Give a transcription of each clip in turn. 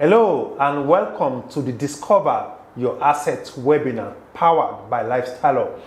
Hello and welcome to the Discover Your Assets webinar powered by Lifestyle.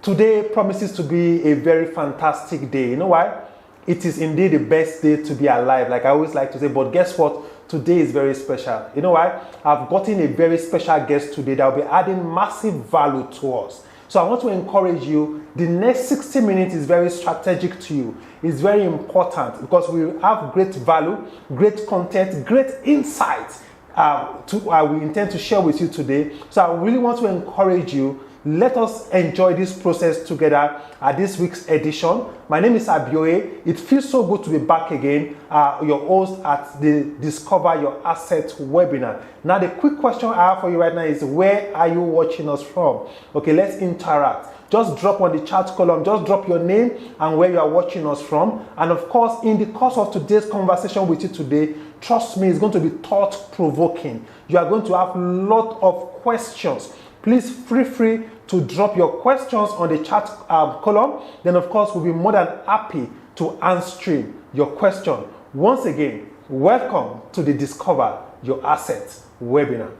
Today promises to be a very fantastic day. You know why? It is indeed the best day to be alive, like I always like to say, but guess what? Today is very special. You know why? I've gotten a very special guest today that will be adding massive value to us. So I want to encourage you, the next 60 minutes is very strategic to you. It's very important because we have great value, great content, great insights we intend to share with you today. So I really want to encourage you. Let us enjoy this process together at this week's edition. My name is Abioye. It feels so good to be back again, your host at the Discover Your Assets webinar. Now, the quick question I have for you right now is, where are you watching us from? Okay, let's interact. Just drop on the chat column, just drop your name and where you are watching us from. And of course, in the course of today's conversation with you today, trust me, it's going to be thought-provoking. You are going to have a lot of questions. Please feel free to drop your questions on the chat column. Then, of course, we'll be more than happy to answer your question. Once again, welcome to the Discover Your Assets webinar.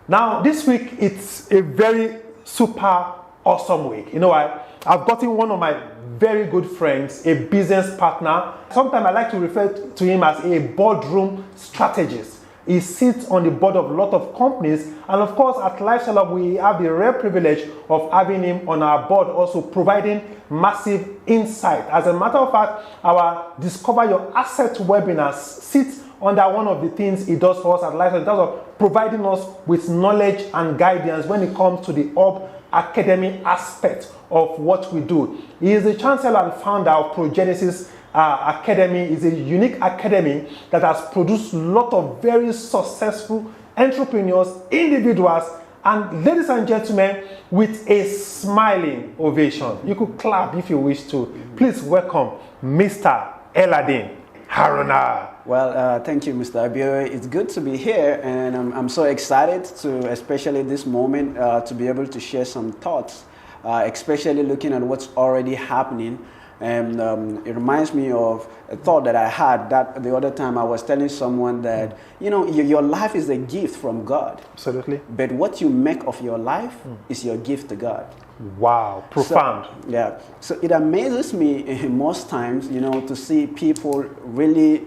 Now, this week, it's a very super awesome week. You know why? I've gotten one of my very good friends, a business partner. Sometimes I like to refer to him as a boardroom strategist. He sits on the board of a lot of companies. And of course, at Lifestyle, we have the rare privilege of having him on our board, also providing massive insight. As a matter of fact, our Discover Your Assets webinars sits under one of the things he does for us at Lifestyle in terms of providing us with knowledge and guidance when it comes to the Hub Academy aspect of what we do. He is the chancellor and founder of Progenesis Academy. It's a unique academy that has produced a lot of very successful entrepreneurs, individuals, and ladies and gentlemen, with a smiling ovation. You could clap if you wish to. Please welcome Mr. Eladin Haruna. Well, thank you, Mr. Abioye. It's good to be here, and I'm so excited to, especially this moment, to be able to share some thoughts, especially looking at what's already happening. And it reminds me of a thought that I had that the other time I was telling someone that, you know, your life is a gift from God. Absolutely. But what you make of your life is your gift to God. Wow, profound. So, yeah. So it amazes me most times, you know, to see people really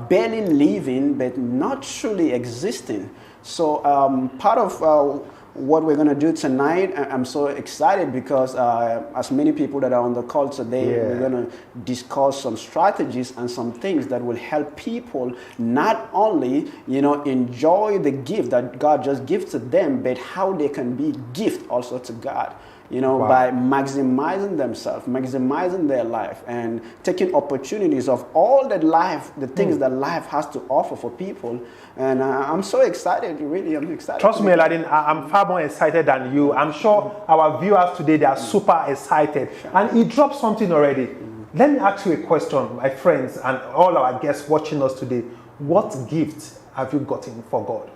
barely living, but not truly existing. So part of what we're going to do tonight, I'm so excited because as many people that are on the call today, we're going to discuss some strategies and some things that will help people not only, you know, enjoy the gift that God just gives to them, but how they can be gift also to God. You know, by maximizing themselves, maximizing their life, and taking opportunities of all that life, the things that life has to offer for people. And I'm so excited, really, I'm excited. Trust me, Eladin, I'm far more excited than you. I'm sure our viewers today, they are super excited. And he dropped something already. Let me ask you a question, my friends, and all our guests watching us today. What gift have you gotten for God?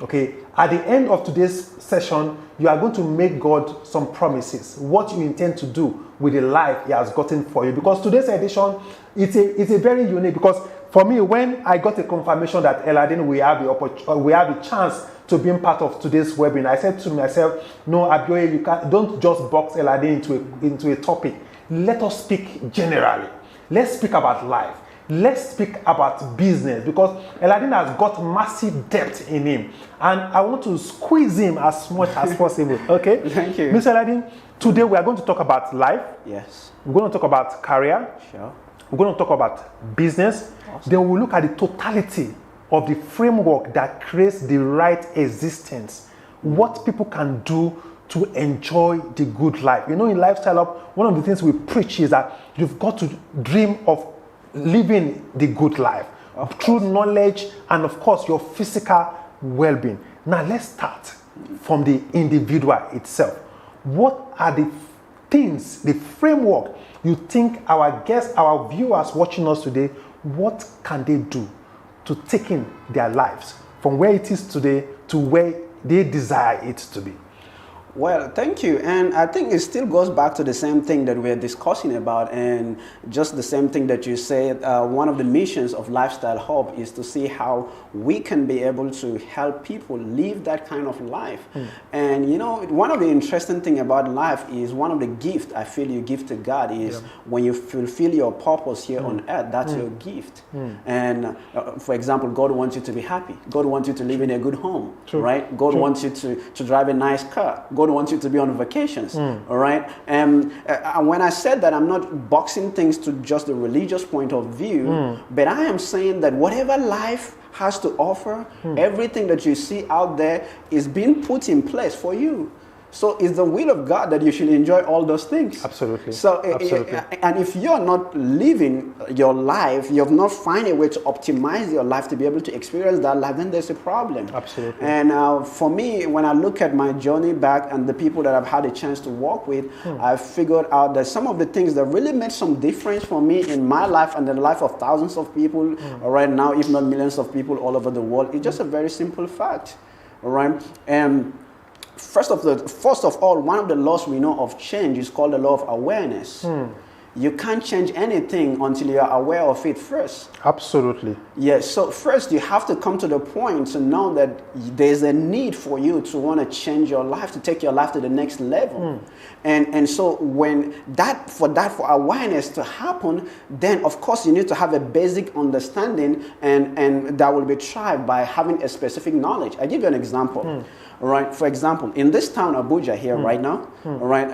Okay, at the end of today's session, you are going to make God some promises, what you intend to do with the life He has gotten for you. Because today's edition, it's a very unique, because for me, when I got a confirmation that Eladin, we have the chance to be part of today's webinar, I said to myself, no, Abioye, don't just box Eladin into a topic. Let us speak generally. Let's speak about life. Let's speak about business, because Eladin has got massive depth in him, and I want to squeeze him as much as possible. Okay? Thank you. Mr. Eladin, today we are going to talk about life. Yes. We're going to talk about career. Sure. We're going to talk about business. Awesome. Then we'll look at the totality of the framework that creates the right existence. What people can do to enjoy the good life. You know, in Lifestyle Up, one of the things we preach is that you've got to dream of living the good life through knowledge and, of course, your physical well-being. Now, let's start from the individual itself. What are the things, the framework you think our guests, our viewers watching us today, what can they do to take in their lives from where it is today to where they desire it to be? Well, thank you. And I think it still goes back to the same thing that we're discussing about, and just the same thing that you said. One of the missions of Lifestyle Hub is to see how we can be able to help people live that kind of life. And you know, one of the interesting thing about life is one of the gifts I feel you give to God is when you fulfill your purpose here on earth, that's your gift. And for example, God wants you to be happy. God wants you to live in a good home, right? God wants you to drive a nice car. God wants you to be on vacations, all right? And when I said that, I'm not boxing things to just the religious point of view, but I am saying that whatever life has to offer, everything that you see out there is being put in place for you. So it's the will of God that you should enjoy all those things. Absolutely. So, Absolutely. And if you're not living your life, you have not found a way to optimize your life to be able to experience that life, then there's a problem. Absolutely. And for me, when I look at my journey back and the people that I've had a chance to work with, I've figured out that some of the things that really made some difference for me in my life and the life of thousands of people right now, if not millions of people all over the world, is just a very simple fact. All right. And first of all, one of the laws we know of change is called the law of awareness. You can't change anything until you are aware of it first. Absolutely. Yes, so first you have to come to the point to know that there's a need for you to want to change your life, to take your life to the next level. And so when for awareness to happen, then of course you need to have a basic understanding, and that will be tried by having a specific knowledge. I give you an example. All right. For example, in this town, Abuja, here right now, all right,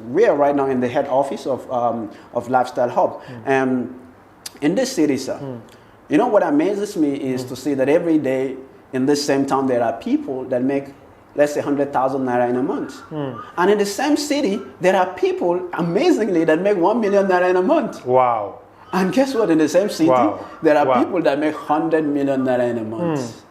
we are right now in the head office of Lifestyle Hub. In this city, sir, you know what amazes me is to see that every day in this same town there are people that make, let's say, 100,000 naira in a month. And in the same city, there are people, amazingly, that make 1 million naira in a month. Wow. And guess what? In the same city, there are people that make 100 million naira in a month.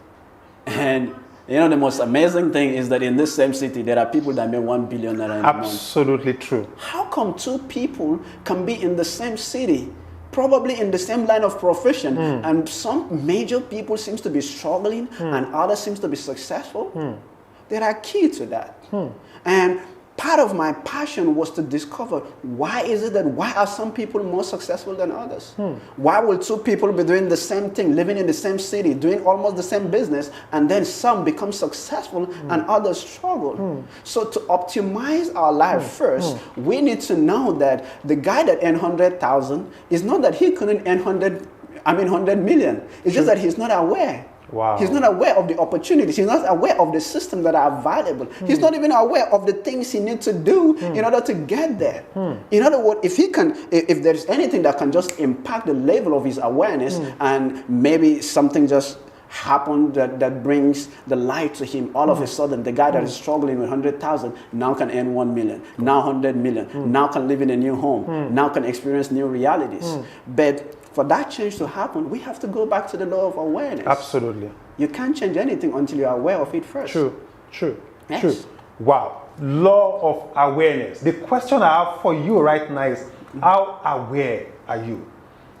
And you know, the most amazing thing is that in this same city, there are people that make 1 billion naira in a month. Absolutely true. How come two people can be in the same city, probably in the same line of profession, and some major people seems to be struggling and others seems to be successful? There are keys to that. And part of my passion was to discover why are some people more successful than others? Why will two people be doing the same thing, living in the same city, doing almost the same business, and then some become successful and others struggle? So to optimize our life first, we need to know that the guy that earned 100,000 is not that he couldn't earn 100 million. It's just that he's not aware. Wow. He's not aware of the opportunities. He's not aware of the systems that are available. He's not even aware of the things he needs to do in order to get there. In other words, if there's anything that can just impact the level of his awareness, and maybe something just happened that brings the light to him, all of a sudden the guy that is struggling with 100,000 now can earn 1 million, now 100 million, now can live in a new home, now can experience new realities. But for that change to happen, we have to go back to the law of awareness. Absolutely. You can't change anything until you're aware of it first. True. Wow. Law of awareness. The question I have for you right now is, how aware are you?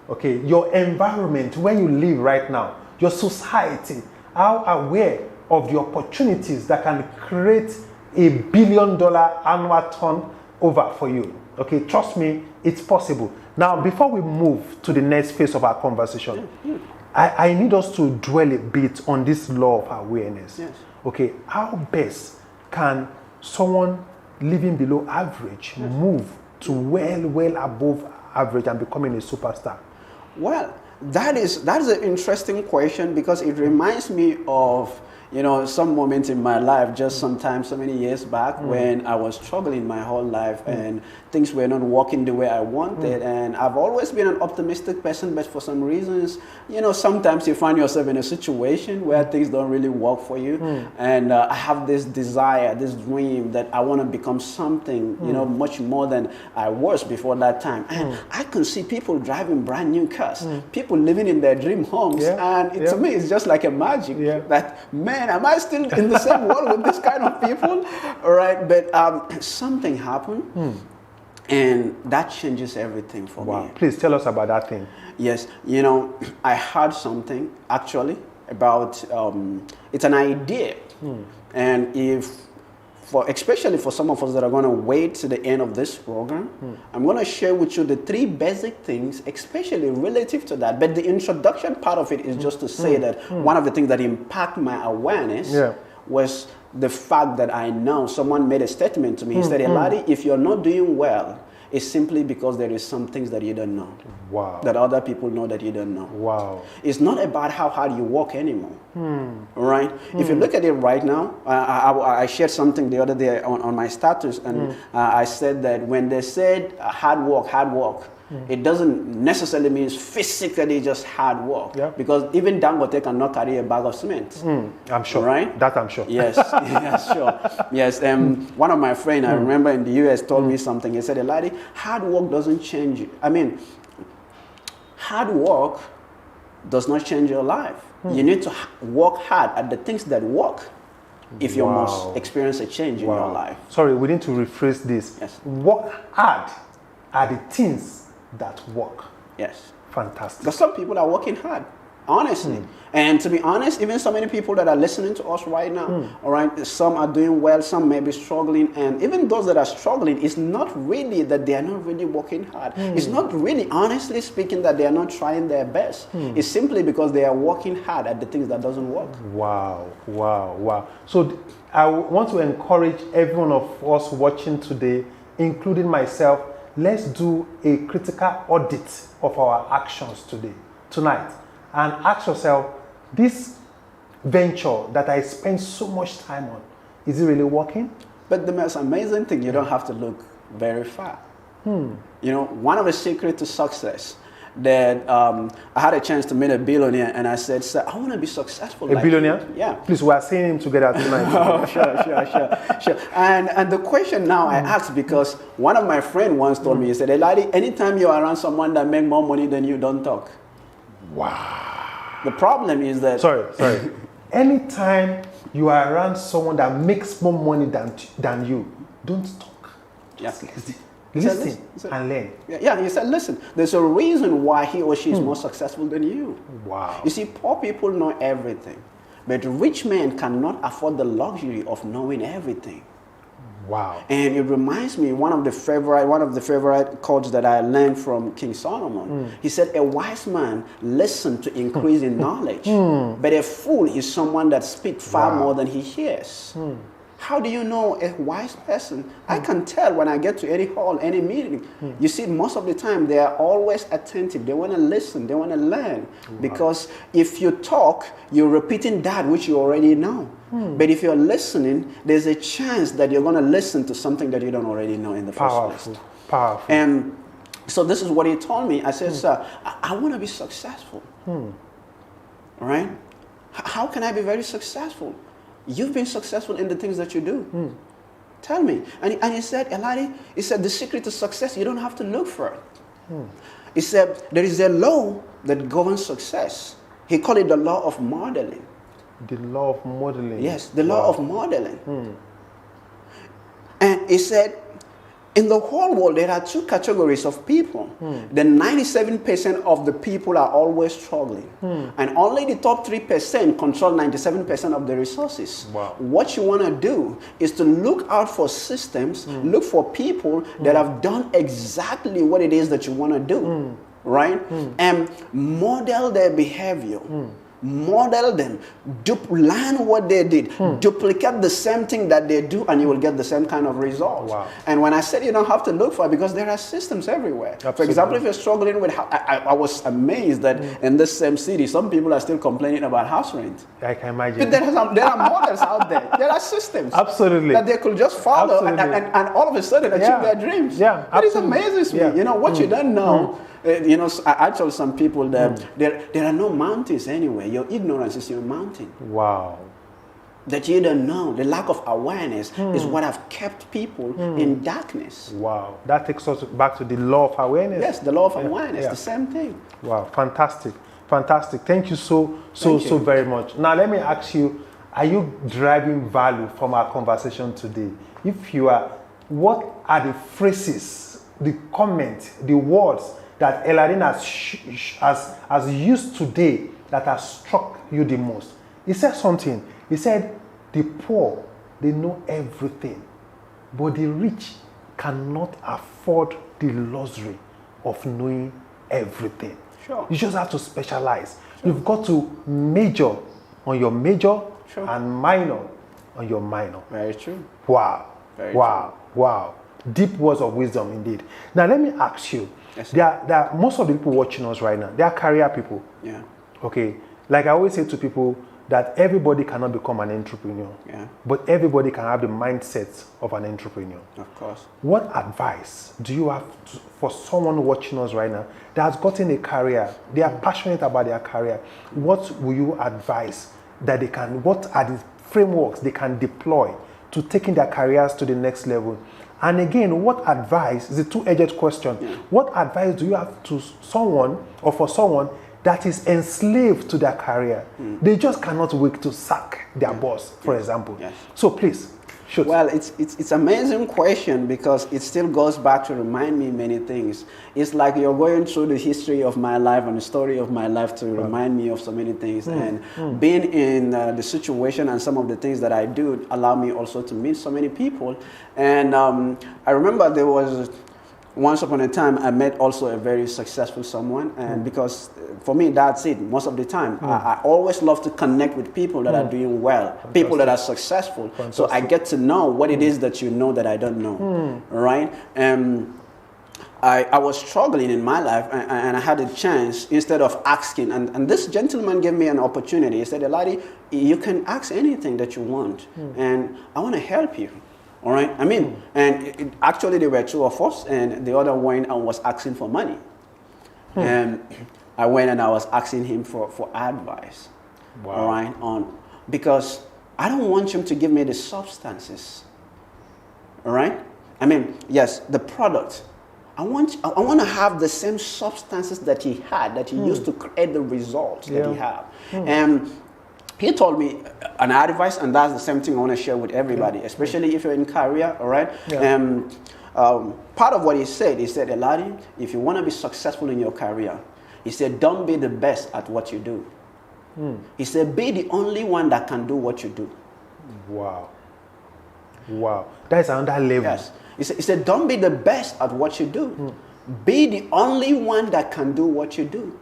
Okay, your environment, where you live right now, your society, how aware of the opportunities that can create $1 billion annual turnover for you? Okay, trust me, it's possible. Now, before we move to the next phase of our conversation, I need us to dwell a bit on this law of awareness. Yes. Okay, how best can someone living below average move to well above average and becoming a superstar? Well, that is an interesting question, because it reminds me of, you know, some moments in my life, just sometimes so many years back, when I was struggling my whole life and things were not working the way I wanted. And I've always been an optimistic person, but for some reasons, you know, sometimes you find yourself in a situation where things don't really work for you. And I have this desire, this dream that I want to become something, you know, much more than I was before that time. And I can see people driving brand new cars, people living in their dream homes. And to me, it's just like a magic that, man, am I still in the same world with this kind of people? All right, but something happened. And that changes everything for me. Please tell us about that thing. Yes, you know, I heard something actually about, it's an idea. And if especially for some of us that are going to wait to the end of this program, I'm going to share with you the 3 basic things, especially relative to that. But the introduction part of it is just to say that one of the things that impacted my awareness was the fact that I know someone made a statement to me. He said, Eladi, if you're not doing well, it's simply because there is some things that you don't know. Wow. That other people know that you don't know. Wow. It's not about how hard you work anymore. Right? If you look at it right now, I shared something the other day on my status, and I said that when they said hard work, it doesn't necessarily mean physically just hard work. Yeah. Because even Dangote cannot carry a bag of cement. I'm sure. Right? That I'm sure. Yes, yes, sure. Yes, one of my friends, I remember in the US, told me something. He said, Eladi, hard work doesn't change you. I mean, hard work does not change your life. You need to work hard at the things that work if you must experience a change in your life. Sorry, we need to rephrase this. Yes. Work hard are the things that work. Yes. Fantastic. Because some people are working hard, honestly. And to be honest, even so many people that are listening to us right now, all right, some are doing well, some may be struggling. And even those that are struggling, it's not really that they are not really working hard. It's not really, honestly speaking, that they are not trying their best. It's simply because they are working hard at the things that doesn't work. Wow, wow, wow. So I want to encourage every one of us watching today, including myself, let's do a critical audit of our actions tonight, and ask yourself, this venture that I spend so much time on, is it really working? But the most amazing thing, you don't have to look very far. You know, one of the secrets to success that I had a chance to meet a billionaire, and I said, sir, I want to be successful. A billionaire? You. Yeah. Please, we are seeing him together tonight. Oh, sure. And the question now I asked, because one of my friends once told me, he said, Eladi, anytime you're around someone that makes more money than you, don't talk. Wow. The problem is that... Sorry. Anytime you are around someone that makes more money than you, don't talk. Just listen and learn. Yeah, he said, listen, there's a reason why he or she is more successful than you. Wow. You see, poor people know everything, but rich men cannot afford the luxury of knowing everything. Wow. And it reminds me, one of the favorite quotes that I learned from King Solomon. He said, a wise man listens to increase in knowledge, but a fool is someone that speaks far more than he hears. How do you know a wise person? I can tell when I get to any hall, any meeting. You see, most of the time, they are always attentive. They want to listen. They want to learn. Because if you talk, you're repeating that which you already know. But if you're listening, there's a chance that you're going to listen to something that you don't already know in the first place. Powerful. And so this is what he told me. I said, sir, I want to be successful. Right? How can I be very successful? You've been successful in the things that you do. Tell me. And he said, Eladi, he said, the secret to success, you don't have to look for it. He said, there is a law that governs success. He called it the law of modeling. The law of modeling. Yes, the law of modeling. And he said, in the whole world, there are 2 categories of people. The 97% of the people are always struggling. And only the top 3% control 97% of the resources. Wow. What you want to do is to look out for systems, look for people that have done exactly what it is that you want to do. Right? And model their behavior. Model them, learn what they did, duplicate the same thing that they do, and you will get the same kind of results. Wow. And when I said you don't have to look for it, because there are systems everywhere. Absolutely. For example, if you're struggling with, I was amazed that in this same city, some people are still complaining about house rent. I can imagine. But there are models out there. There are systems. Absolutely. That they could just follow and all of a sudden achieve their dreams. Yeah, that is amazes me. Yeah. You know, what you don't know. You know, I told some people that there are no mountains anywhere. Your ignorance is your mountain. Wow. That you don't know. The lack of awareness is what have kept people in darkness. Wow. That takes us back to the law of awareness. Yes, the law of awareness, the same thing. Wow, fantastic. Thank you so very much. Now let me ask you, are you deriving value from our conversation today? If you are, what are the phrases, the comments, the words that Eladin has used today that has struck you the most? He said something. He said, the poor they know everything. But the rich cannot afford the luxury of knowing everything. Sure. You just have to specialize. Sure. You've got to major on your major, sure, and minor on your minor. Very true. Wow. Very wow. true. Wow. Deep words of wisdom indeed. Now let me ask you. Yes, there are most of the people watching us right now, they are career people. Yeah. Okay. Like I always say to people that everybody cannot become an entrepreneur. Yeah. But everybody can have the mindset of an entrepreneur. Of course. What advice do you have for someone watching us right now that has gotten a career, they are passionate about their career? What will you advise that they can, what are the frameworks they can deploy to taking their careers to the next level? And again, what advice is a two-edged question. Yeah. What advice do you have to someone or for someone that is enslaved to their career? They just cannot wait to sack their boss, for example. Yes. So please, shoot. Well, it's amazing question because it still goes back to remind me many things. It's like you're going through the history of my life and the story of my life to remind me of so many things. And being in the situation and some of the things that I do allow me also to meet so many people. And I remember there was once upon a time I met also a very successful someone, and because for me that's it most of the time. I always love to connect with people that are doing well. Fantastic. People that are successful. Fantastic. So I get to know what it is that you know that I don't know. Right? I was struggling in my life, and I had a chance instead of asking, and this gentleman gave me an opportunity. He said, Eladi, you can ask anything that you want, and I want to help you. All right, I mean, and actually there were two of us, and the other went and was asking for money. And I went and I was asking him for advice. Wow. All right, because I don't want him to give me the substances. All right, I mean, yes, the product. I want to have the same substances that he had, that he used to create the results that he had. And he told me an advice, and that's the same thing I want to share with everybody, especially if you're in career, all right? Part of what he said, Eladi, if you want to be successful in your career, he said, don't be the best at what you do. He said, be the only one that can do what you do. Wow. Wow. That's another level. Yes. He said, don't be the best at what you do. Be the only one that can do what you do.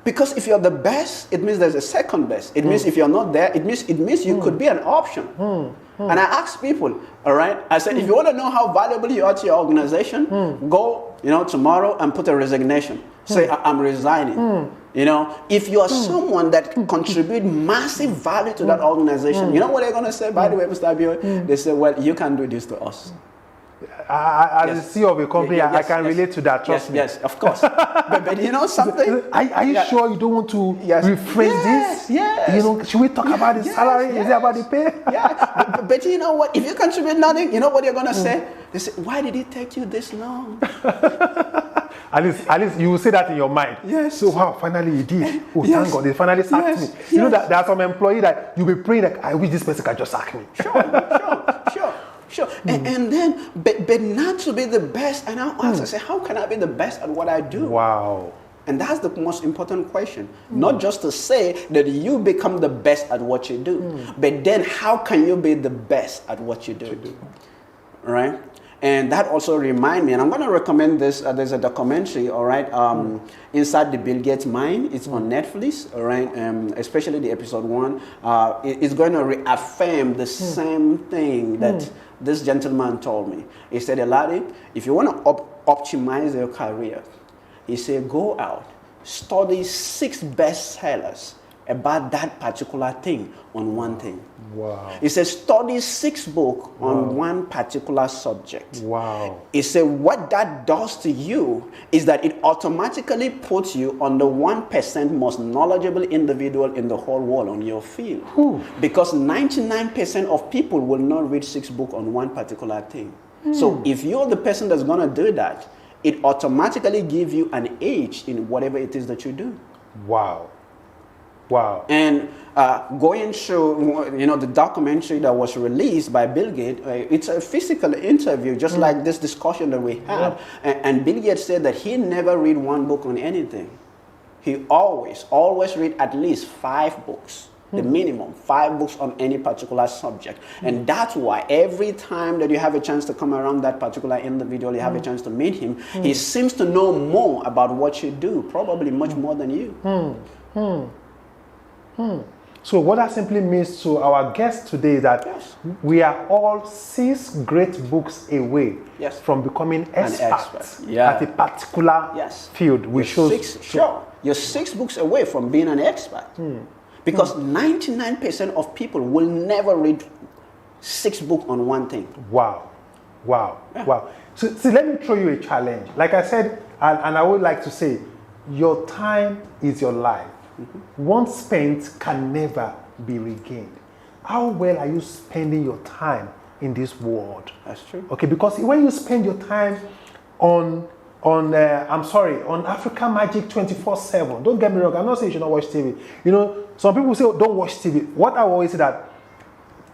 Because if you're the best, it means there's a second best. It means if you're not there, it means you could be an option. And I ask people, all right, I said, if you want to know how valuable you are to your organization, go, tomorrow and put a resignation. Say, I'm resigning. If you are someone that contribute massive value to that organization, you know what they're going to say, by the way, Mr. Abio? They say, well, you can do this to us. As the CEO of a company, I can relate to that, trust me. Yes, of course. but you know something? Are you sure you don't want to rephrase this? Yes. Should we talk about the salary? Is it about the pay? But you know what? If you contribute nothing, you know what you're going to say? They say, why did it take you this long? At least you will say that in your mind. Yes. So wow, finally you did. Oh, thank God, they finally sacked me. You know that there are some employees that you'll be praying like, I wish this person can just sack me. Sure. And then, but not to be the best. And I'll ask, I say, how can I be the best at what I do? Wow. And that's the most important question. Not just to say that you become the best at what you do, but then how can you be the best at what you do? Right? And that also reminds me, and I'm going to recommend this, there's a documentary, all right, Inside the Bill Gates Mind. It's on Netflix, all right, especially the episode 1. It's going to reaffirm the same thing that this gentleman told me. He said, Eladi, if you want to optimize your career, he said, go out, study 6 bestsellers about that particular thing on one thing. Wow. He says, study 6 books on one particular subject. Wow. He said, what that does to you is that it automatically puts you on the 1% most knowledgeable individual in the whole world on your field. Because 99% of people will not read 6 books on one particular thing. So if you're the person that's going to do that, it automatically gives you an edge in whatever it is that you do. Wow. And going through, the documentary that was released by Bill Gates, it's a physical interview, just like this discussion that we had. And Bill Gates said that he never read 1 book on anything. He always read at least 5 books. the minimum, 5 books on any particular subject. And that's why every time that you have a chance to come around that particular individual, you have a chance to meet him, he seems to know more about what you do, probably much more than you. So what that simply means to our guests today is that we are all 6 great books away from becoming experts at a particular field. You're 6 books away from being an expert. Because 99% of people will never read 6 books on one thing. Wow. So let me throw you a challenge. Like I said, and I would like to say, your time is your life. Once spent can never be regained. How well are you spending your time in this world? That's true. Okay, because when you spend your time on Africa Magic 24/7, don't get me wrong, I'm not saying you should not watch TV. You know, some people say, don't watch TV. What I always say that,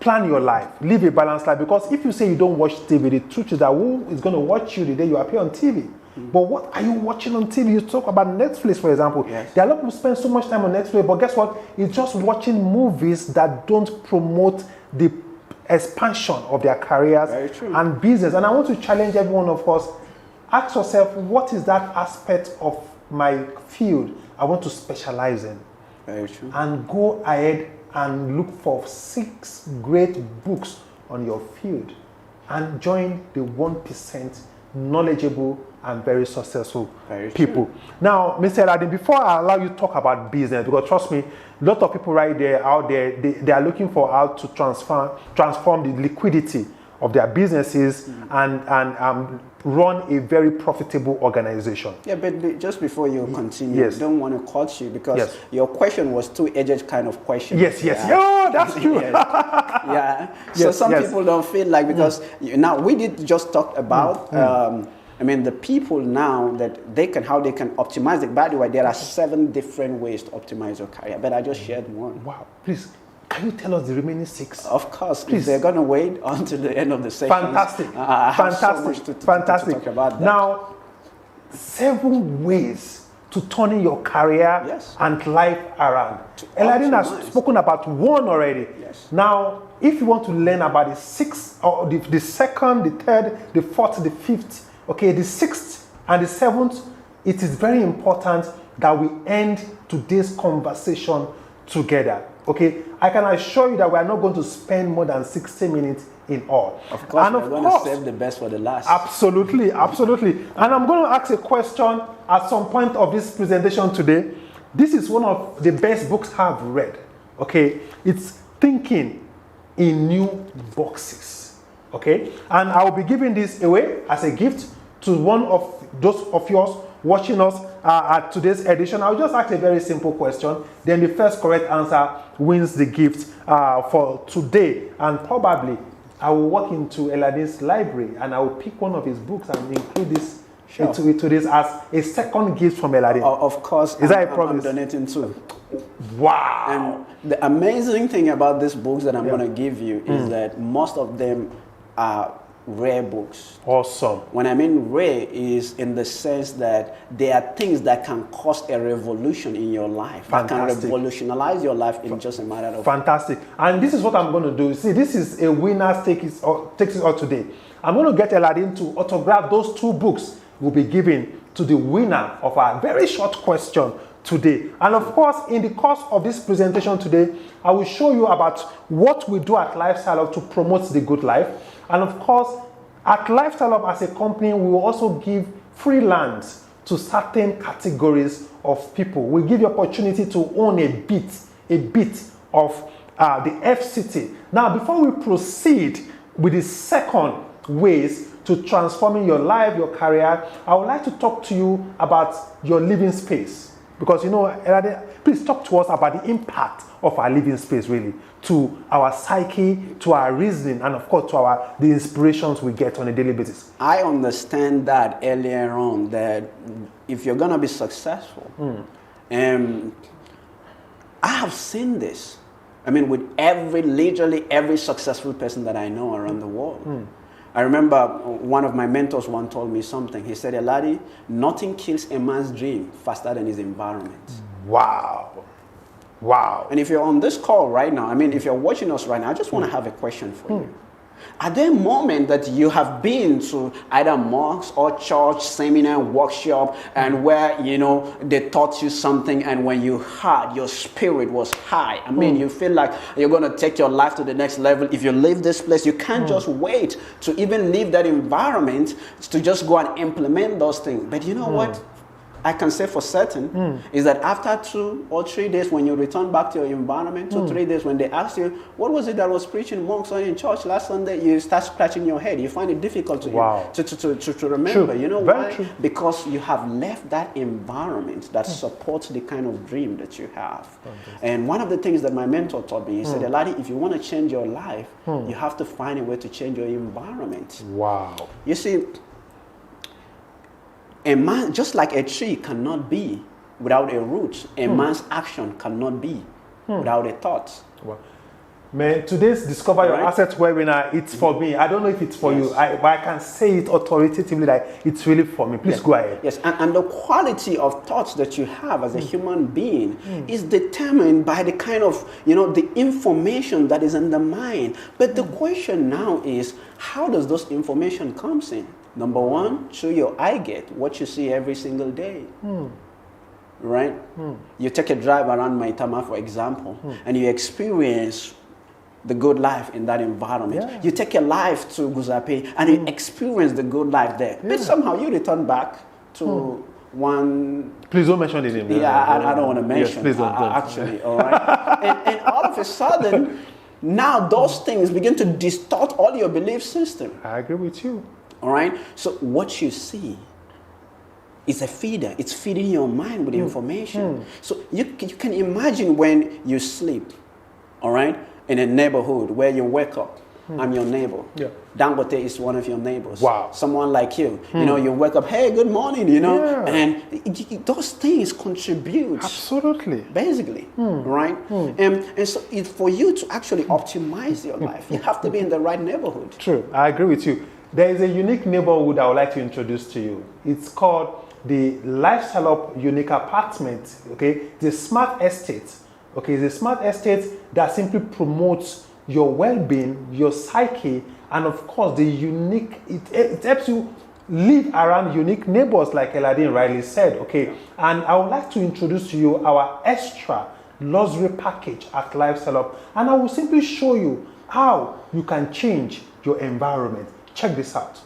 plan your life, live a balanced life, because if you say you don't watch TV, the truth is that who is going to watch you the day you appear on TV? But what are you watching on TV? You talk about Netflix, for example. There are a lot of people spend so much time on Netflix, but guess what? It's just watching movies that don't promote the expansion of their careers and business. And I want to challenge every one of us. Ask yourself, what is that aspect of my field I want to specialize in? Very true. And go ahead and look for 6 great books on your field and join the 1% knowledgeable and very successful people. Now, Mr. Eladin, before I allow you to talk about business, because trust me, a lot of people out there, they are looking for how to transform the liquidity of their businesses and run a very profitable organization. Yeah, but just before you continue, I don't want to cut you because your question was two-edged kind of question. Yes. Oh, that's true. So some people don't feel like, because now we did just talk about the people now that how they can optimize it. By the way, there are 7 different ways to optimize your career, but I just shared one. Wow, please. Can you tell us the remaining 6? Of course, please. They're going to wait until the end of the session. Fantastic. Fantastic. To talk about that. Now, 7 ways to turning your career and life around. Eladin has spoken about 1 already. Now, if you want to learn about the 6th, or the 2nd, the 3rd, the 4th, the 5th, okay, the 6th and the 7th, it is very important that we end today's conversation together. Okay, I can assure you that we are not going to spend more than 60 minutes in all. Of course, and we're going to save the best for the last. Absolutely. And I'm going to ask a question at some point of this presentation today. This is one of the best books I've read. Okay, it's Thinking in New Boxes. Okay, and I will be giving this away as a gift to one of those of yours watching us at today's edition. I'll just ask a very simple question. Then the first correct answer wins the gift for today. And probably I will walk into Eladin's library and I will pick one of his books and include this into this as a second gift from Eladin. Of course. Is that a promise? I'm donating too. Wow. And the amazing thing about these books that I'm going to give you is that most of them are rare books. Awesome. When I mean rare is in the sense that they are things that can cause a revolution in your life. Fantastic. That can revolutionize your life in just a matter of... Fantastic. And this is what I'm going to do. See, this is a winner takes it all today. I'm going to get Eladin to autograph those 2 books we'll be giving to the winner of our very short question today. And of course, in the course of this presentation today, I will show you about what we do at Lifestyle Up to promote the good life. And of course, at Lifestyle Up as a company, we will also give free lands to certain categories of people. We give you opportunity to own a bit of the FCT. Now, before we proceed with the second ways to transforming your life, your career, I would like to talk to you about your living space. Because, please talk to us about the impact of our living space, really, to our psyche, to our reasoning, and of course, to the inspirations we get on a daily basis. I understand that earlier on, that if you're going to be successful, I have seen this. With literally every successful person that I know around the world. I remember one of my mentors once told me something. He said, Eladi, nothing kills a man's dream faster than his environment. Wow. Wow. And if you're on this call right now, I mean, if you're watching us right now, I just want to have a question for you. Are there moments that you have been to either mosque or church, seminar, workshop, and where, you know, they taught you something, and when you heard, your spirit was high? I mean, you feel like you're going to take your life to the next level. If you leave this place, you can't just wait to even leave that environment to just go and implement those things. But you know what? I can say for certain is that after 2 or 3 days, when you return back to your environment, 2 or 3 days, when they ask you, what was it that was preaching monks in church last Sunday, you start scratching your head. You find it difficult to remember. True. You know Very why? true. Because you have left that environment that supports the kind of dream that you have. And one of the things that my mentor taught me, he said, Eladi, if you want to change your life, you have to find a way to change your environment. Wow. You see, a man, just like a tree cannot be without a root, a man's action cannot be without a thought. Wow. Man, today's Discover Your Assets webinar, it's for me. I don't know if it's for you, but I can say it authoritatively that it's really for me. Please go ahead. Yes, and the quality of thoughts that you have as a human being is determined by the kind of, you know, the information that is in the mind. But the question now is, how does those information comes in? Number one, through your eye gate, what you see every single day. Right? You take a drive around Maitama, for example, and you experience the good life in that environment. Yeah. You take a life to Guzape and you experience the good life there. But somehow you return back to one... Please don't mention the name. Yeah, I don't want to mention. Yes, please don't. Actually, all right? and all of a sudden, now those things begin to distort all your belief system. I agree with you. All right? So what you see is a feeder. It's feeding your mind with information. So you can imagine when you sleep, all right, in a neighborhood where you wake up. I'm your neighbor. Yeah. Dangote is one of your neighbors. Wow. Someone like you. You know, you wake up, hey, good morning, you know. Yeah. And those things contribute. Absolutely. Basically, right? And so for you to actually optimize your life, you have to be in the right neighborhood. True. I agree with you. There is a unique neighborhood I would like to introduce to you. It's called the Lifestyle Up Unique Apartment. Okay, it's a smart estate. Okay, it's a smart estate that simply promotes your well-being, your psyche, and of course the unique. It helps you live around unique neighbors, like Eladin rightly said. Okay, and I would like to introduce to you our extra luxury package at Lifestyle Up, and I will simply show you how you can change your environment. Check this out.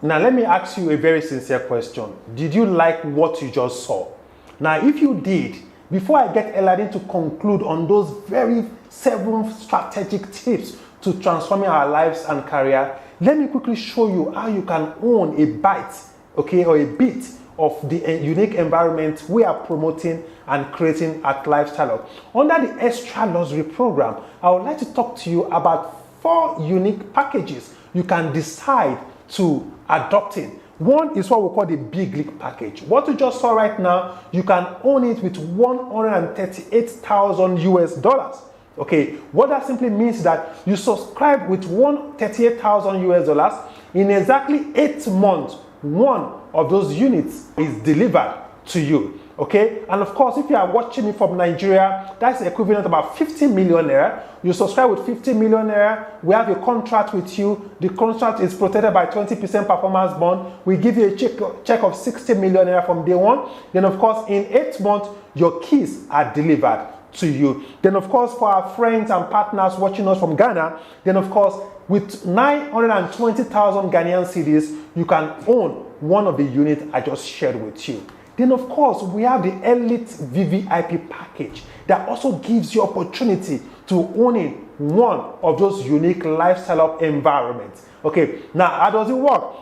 Now, let me ask you a very sincere question. Did you like what you just saw? Now, if you did, before I get Eladin to conclude on those very 7 strategic tips to transforming our lives and career, let me quickly show you how you can own a bite, okay, or a bit of the unique environment we are promoting and creating at Lifestyle Up. Under the Extra Luxury program, I would like to talk to you about 4 unique packages you can decide to adopt in. One is what we call the big league package. What you just saw right now, you can own it with $138,000 US. Okay, what that simply means is that you subscribe with $138,000 US. In exactly 8 months, one of those units is delivered to you. Okay, and of course, if you are watching me from Nigeria, that's equivalent to about 50 million naira. You subscribe with 50 million naira. We have a contract with you. The contract is protected by 20% performance bond. We give you a check of 60 million naira from day one. Then, of course, in 8 months, your keys are delivered to you. Then, of course, for our friends and partners watching us from Ghana, then, of course, with 920,000 Ghanaian cedis, you can own one of the units I just shared with you. Then, of course, we have the Elite VVIP package that also gives you opportunity to own in one of those unique lifestyle up environments. Okay, now how does it work?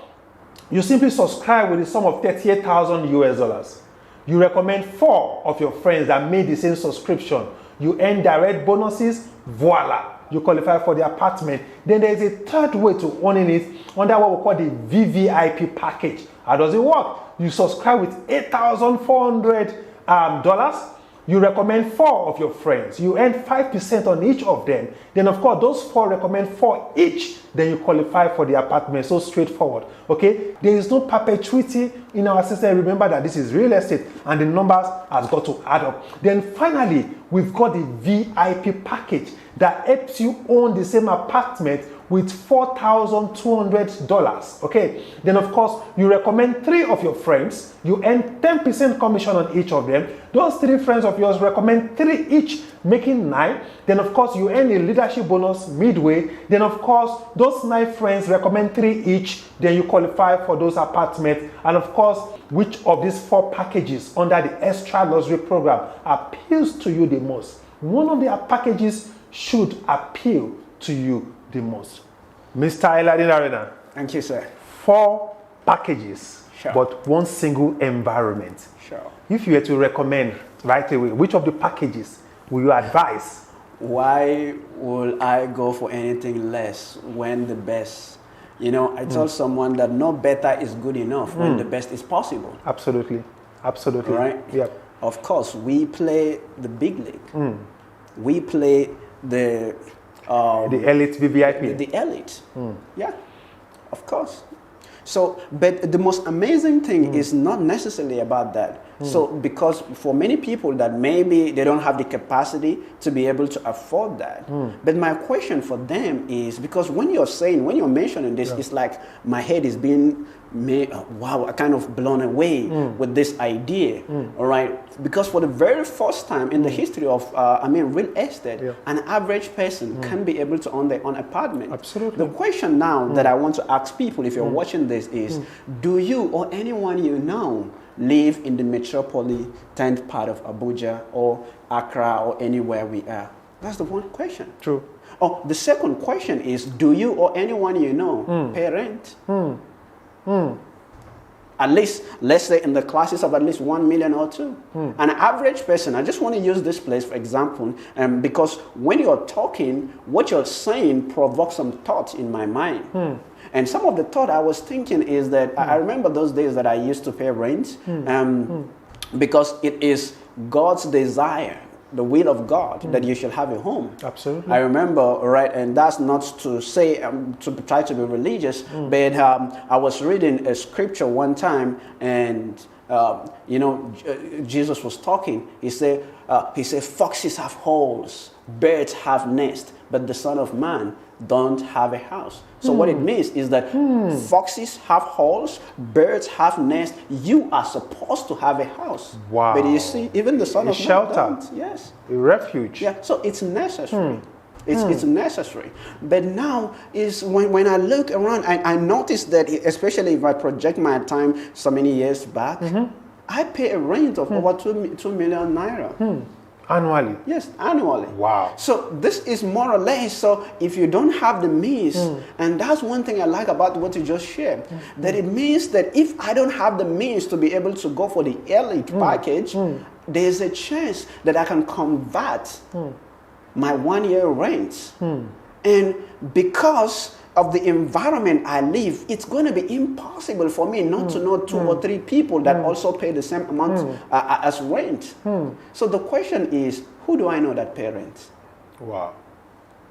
You simply subscribe with a sum of $38,000 US. You recommend 4 of your friends that made the same subscription. You earn direct bonuses, voila, you qualify for the apartment. Then there is a third way to owning it under what we call the VVIP package. How does it work? You subscribe with $8,400. You recommend 4 of your friends. You earn 5% on each of them. Then, of course, those 4 recommend 4 each. Then you qualify for the apartment. So straightforward. Okay? There is no perpetuity in our system. Remember that this is real estate and the numbers has got to add up. Then finally, we've got the VIP package that helps you own the same apartment with $4,200. Okay, then of course you recommend 3 of your friends. You earn 10% commission on each of them. Those 3 friends of yours recommend 3 each, making 9. Then of course you earn a leadership bonus midway. Then of course those 9 friends recommend 3 each. Then you qualify for those apartments. And of course, which of these 4 packages under the extra luxury program appeals to you the most? One of the packages should appeal to you the most. Mr. Eladin Arena. Thank you, sir. 4 packages, sure, but one single environment. Sure. If you were to recommend right away, which of the packages will you advise? Why will I go for anything less when the best? You know, I told someone that no better is good enough when the best is possible. Absolutely. Absolutely. Right? Yep. Of course, we play the big league. We play the elite VVIP. The elite. Yeah, of course. So, but the most amazing thing is not necessarily about that. So, because for many people that maybe they don't have the capacity to be able to afford that. But my question for them is, because when you're mentioning this, it's like my head is being wow, I kind of blown away with this idea. All right, because for the very first time in the history of real estate, an average person can be able to own their own apartment. Absolutely. The question now that I want to ask people, if you're watching this, is do you or anyone you know live in the metropolitan part of Abuja or Accra or anywhere we are? That's the one question. True. Oh, the second question is, do you or anyone you know pay rent? At least, let's say in the classes of at least 1 million or 2. An average person, I just want to use this place for example, because when you're talking, what you're saying provokes some thoughts in my mind. And some of the thought I was thinking is that I remember those days that I used to pay rent because it is God's desire, the will of God, that you should have a home. Absolutely. I remember, right, and that's not to say, to try to be religious, but I was reading a scripture one time, and, Jesus was talking. He said, foxes have holes, birds have nests, but the Son of Man don't have a house. So what it means is that foxes have holes, birds have nests. You are supposed to have a house. Wow. But you see, even the Son of Man shelter. don't. Yes. A refuge. Yeah. So it's necessary. It's necessary. But now is when I look around, I notice that, especially if I project my time so many years back, I pay a rent of over 2 million naira. Annually? Yes, annually. Wow. So this is more or less, so if you don't have the means, and that's one thing I like about what you just shared, that it means that if I don't have the means to be able to go for the elite package, there's a chance that I can convert my 1 year rent And because of the environment I live, it's going to be impossible for me not to know 2 or 3 people that also pay the same amount as rent. So the question is, who do I know that pay rent? Wow.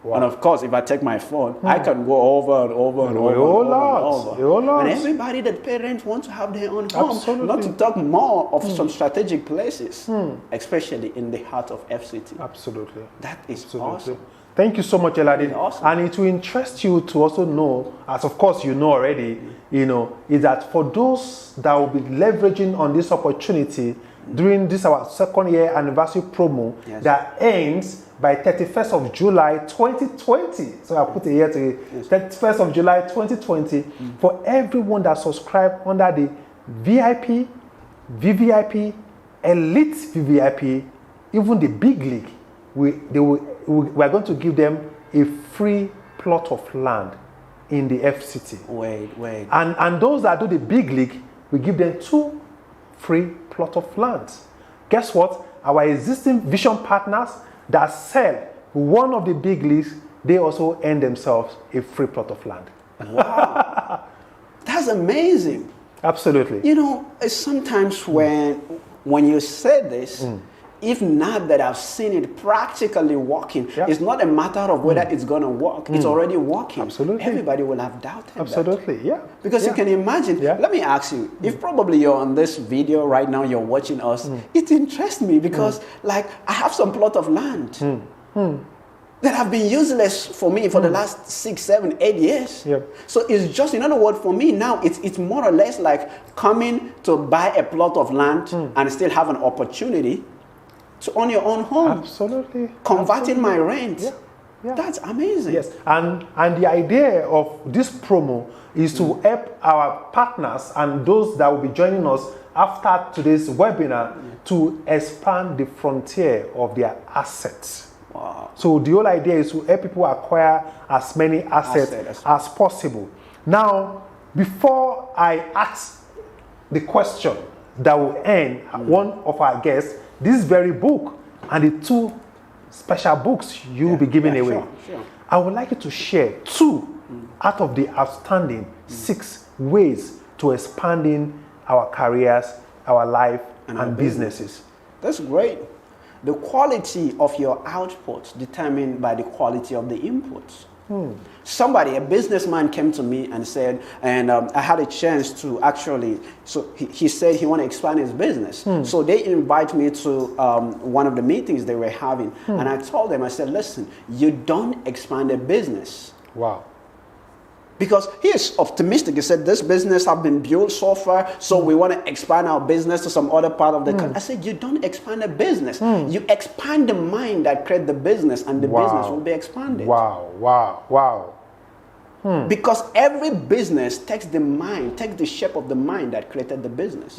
And of course, if I take my phone, I can go over and over and over. And everybody that pay rent wants to have their own home. Absolutely. Not to talk more of some strategic places, especially in the heart of FCT. Absolutely. That is awesome. Thank you so much, Eladin. Awesome. And it will interest you to also know, as of course you know already, is that for those that will be leveraging on this opportunity during this our 2nd year anniversary promo that ends by 31st of July 2020. So I put a year to it. 31st of July 2020 for everyone that subscribed under the VIP, VVIP, Elite VVIP, even the big league. We are going to give them a free plot of land in the FCT. Wait. And those that do the big league, we give them 2 free plot of land. Guess what? Our existing vision partners that sell one of the big leagues, they also earn themselves a free plot of land. Wow. That's amazing. Absolutely. Sometimes when you say this, if not that I've seen it practically working, it's not a matter of whether it's going to work. It's already working. Absolutely. Everybody will have doubted Absolutely, that. yeah. Because you can imagine, let me ask you, if probably you're on this video right now, you're watching us, it interests me because I have some plot of land that have been useless for me for the last 6, 7, 8 years. Yep. So it's just, in other words, for me now, it's more or less like coming to buy a plot of land and still have an opportunity to own your own home. Absolutely. Converting my rent. Yeah. That's amazing. Yes. And the idea of this promo is to help our partners and those that will be joining us after today's webinar to expand the frontier of their assets. Wow. So the whole idea is to help people acquire as many assets as possible. Now, before I ask the question that will end one of our guests, this very book and the 2 special books you will be giving away. Sure. I would like you to share 2 out of the outstanding 6 ways to expanding our careers, our life, and businesses. That's great. The quality of your output determined by the quality of the inputs. Somebody, a businessman, came to me and said, and I had a chance to actually, so he said he wanted to expand his business. So they invite me to one of the meetings they were having. And I told them, I said, listen, you don't expand a business. Wow. Because he is optimistic. He said, this business has been built so far, so we want to expand our business to some other part of the country. I said, you don't expand a business. You expand the mind that creates the business, and the business will be expanded. Wow. Because every business takes the shape of the mind that created the business.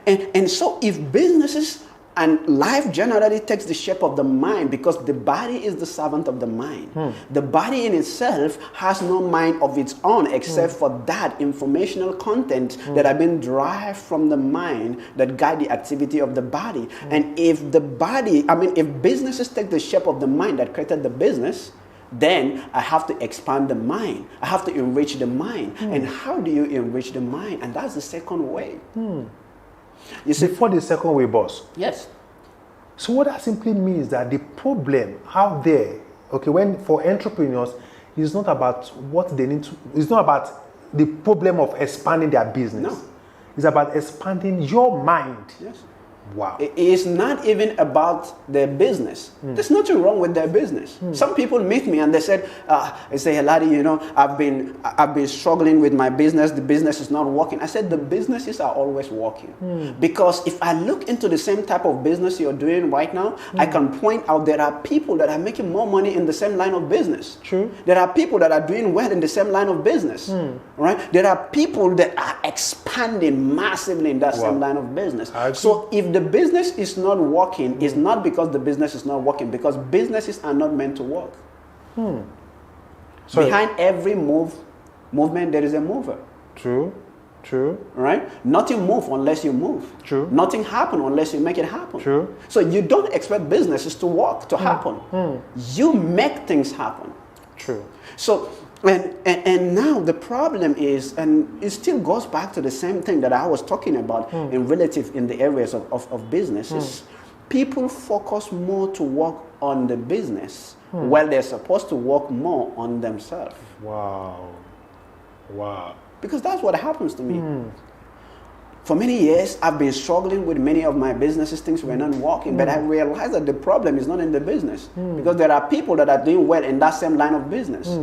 And so if businesses and life generally takes the shape of the mind, because the body is the servant of the mind. The body in itself has no mind of its own except for that informational content that have been derived from the mind that guide the activity of the body. And if if businesses take the shape of the mind that created the business, then I have to expand the mind. I have to enrich the mind. And how do you enrich the mind? And that's the second way. You see, before the second way, boss. Yes. So what that simply means that the problem out there, for entrepreneurs, is not about what they need to. It's not about the problem of expanding their business. No. It's about expanding your mind. Yes. Wow. It's not even about their business. There's nothing wrong with their business. Some people meet me and they say, Eladi, I've been struggling with my business. The business is not working. I said, the businesses are always working. Because if I look into the same type of business you're doing right now, I can point out there are people that are making more money in the same line of business. True. There are people that are doing well in the same line of business. Right? There are people that are expanding massively in that same line of business. So if the business is not working, it's not because the business is not working, because businesses are not meant to work. Behind every movement, there is a mover. True. True. Right? Nothing moves unless you move. True. Nothing happens unless you make it happen. True. So you don't expect businesses to work, to happen. You make things happen. True. So, and now the problem is, and it still goes back to the same thing that I was talking about in the areas of businesses. People focus more to work on the business while they're supposed to work more on themselves. Wow. Wow. Because that's what happens to me. For many years, I've been struggling with many of my businesses. Things were not working, but I realized that the problem is not in the business. Because there are people that are doing well in that same line of business.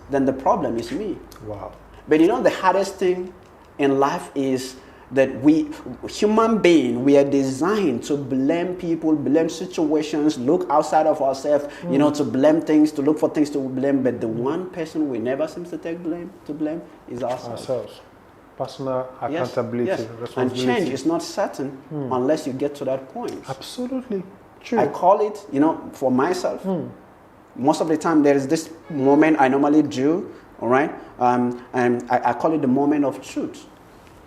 Then the problem is me. Wow. But you know, the hardest thing in life is that we, human beings, we are designed to blame people, blame situations, look outside of ourselves, you know, to blame things, to look for things to blame. But the one person we never seem to take blame is ourselves. Personal accountability, responsibility. And change is not certain unless you get to that point. Absolutely. True. I call it, you know, for myself, most of the time there is this moment I normally do, all right? And I call it the moment of truth.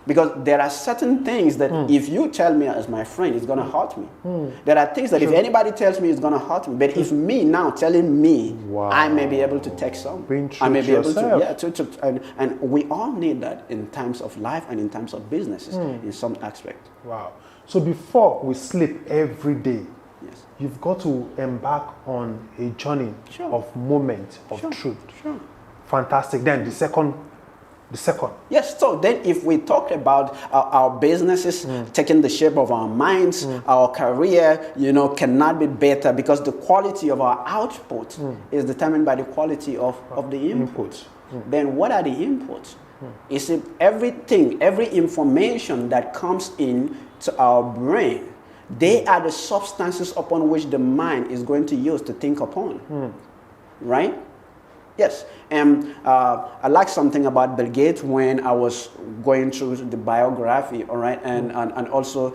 Because there are certain things that if you tell me as my friend, it's going to hurt me. There are things that if anybody tells me, it's going to hurt me. But if me now telling me, I may be able to take some. I may be able to, and we all need that in times of life and in times of businesses in some aspect. Wow. So before we sleep every day, Yes. you've got to embark on a journey of moment of truth. Sure. Fantastic. Then the second. Yes, so then if we talk about our businesses taking the shape of our minds, our career, you know, cannot be better because the quality of our output is determined by the quality of the input. Then what are the inputs? Is it everything, every information that comes in to our brain, they are the substances upon which the mind is going to use to think upon, right? Yes, and I like something about Bill Gates when I was going through the biography, all right, and also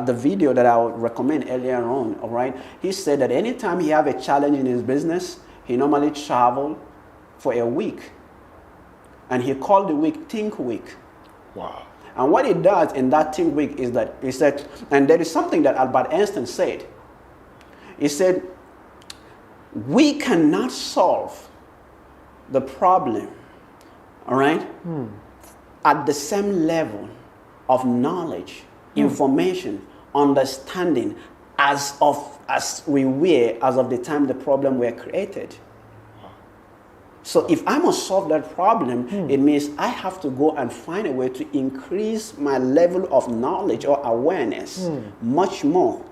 the video that I would recommend earlier on, all right. He said that anytime he have a challenge in his business, he normally travel for a week, and he called the week Think Week. Wow. And what he does in that Think Week is that he said, and there is something that Albert Einstein said. He said, we cannot solve the problem, all right, at the same level of knowledge, information, understanding as we were as of the time the problem were created. So if I must solve that problem, it means I have to go and find a way to increase my level of knowledge or awareness much more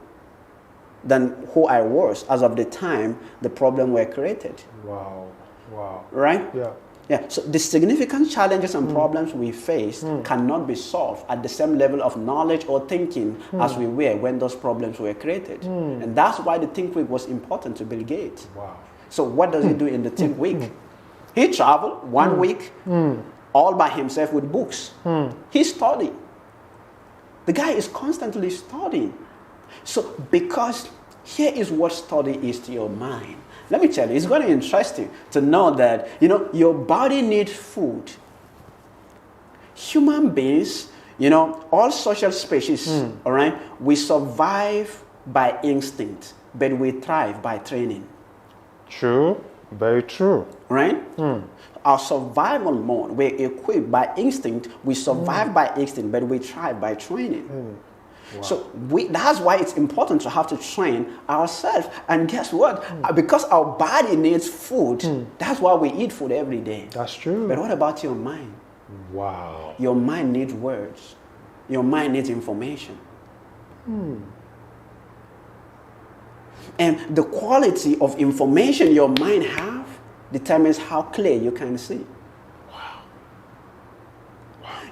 than who I was as of the time the problem were created. Wow. Wow. Right? Yeah. Yeah. So the significant challenges and problems we face cannot be solved at the same level of knowledge or thinking as we were when those problems were created. And that's why the Think Week was important to Bill Gates. Wow. So what does he do in the Think Week? He traveled 1 week all by himself with books. He studied. The guy is constantly studying. So because here is what study is to your mind. Let me tell you, it's going to be interesting to know that, you know, your body needs food. Human beings, you know, all social species, all right, we survive by instinct, but we thrive by training. True. Very true. Right? Our survival mode, we're equipped by instinct, we survive by instinct, but we thrive by training. Wow. So that's why it's important to have to train ourselves. And guess what? Because our body needs food, that's why we eat food every day. That's true. But what about your mind? Wow. Your mind needs words. Your mind needs information. And the quality of information your mind have determines how clear you can see. Wow.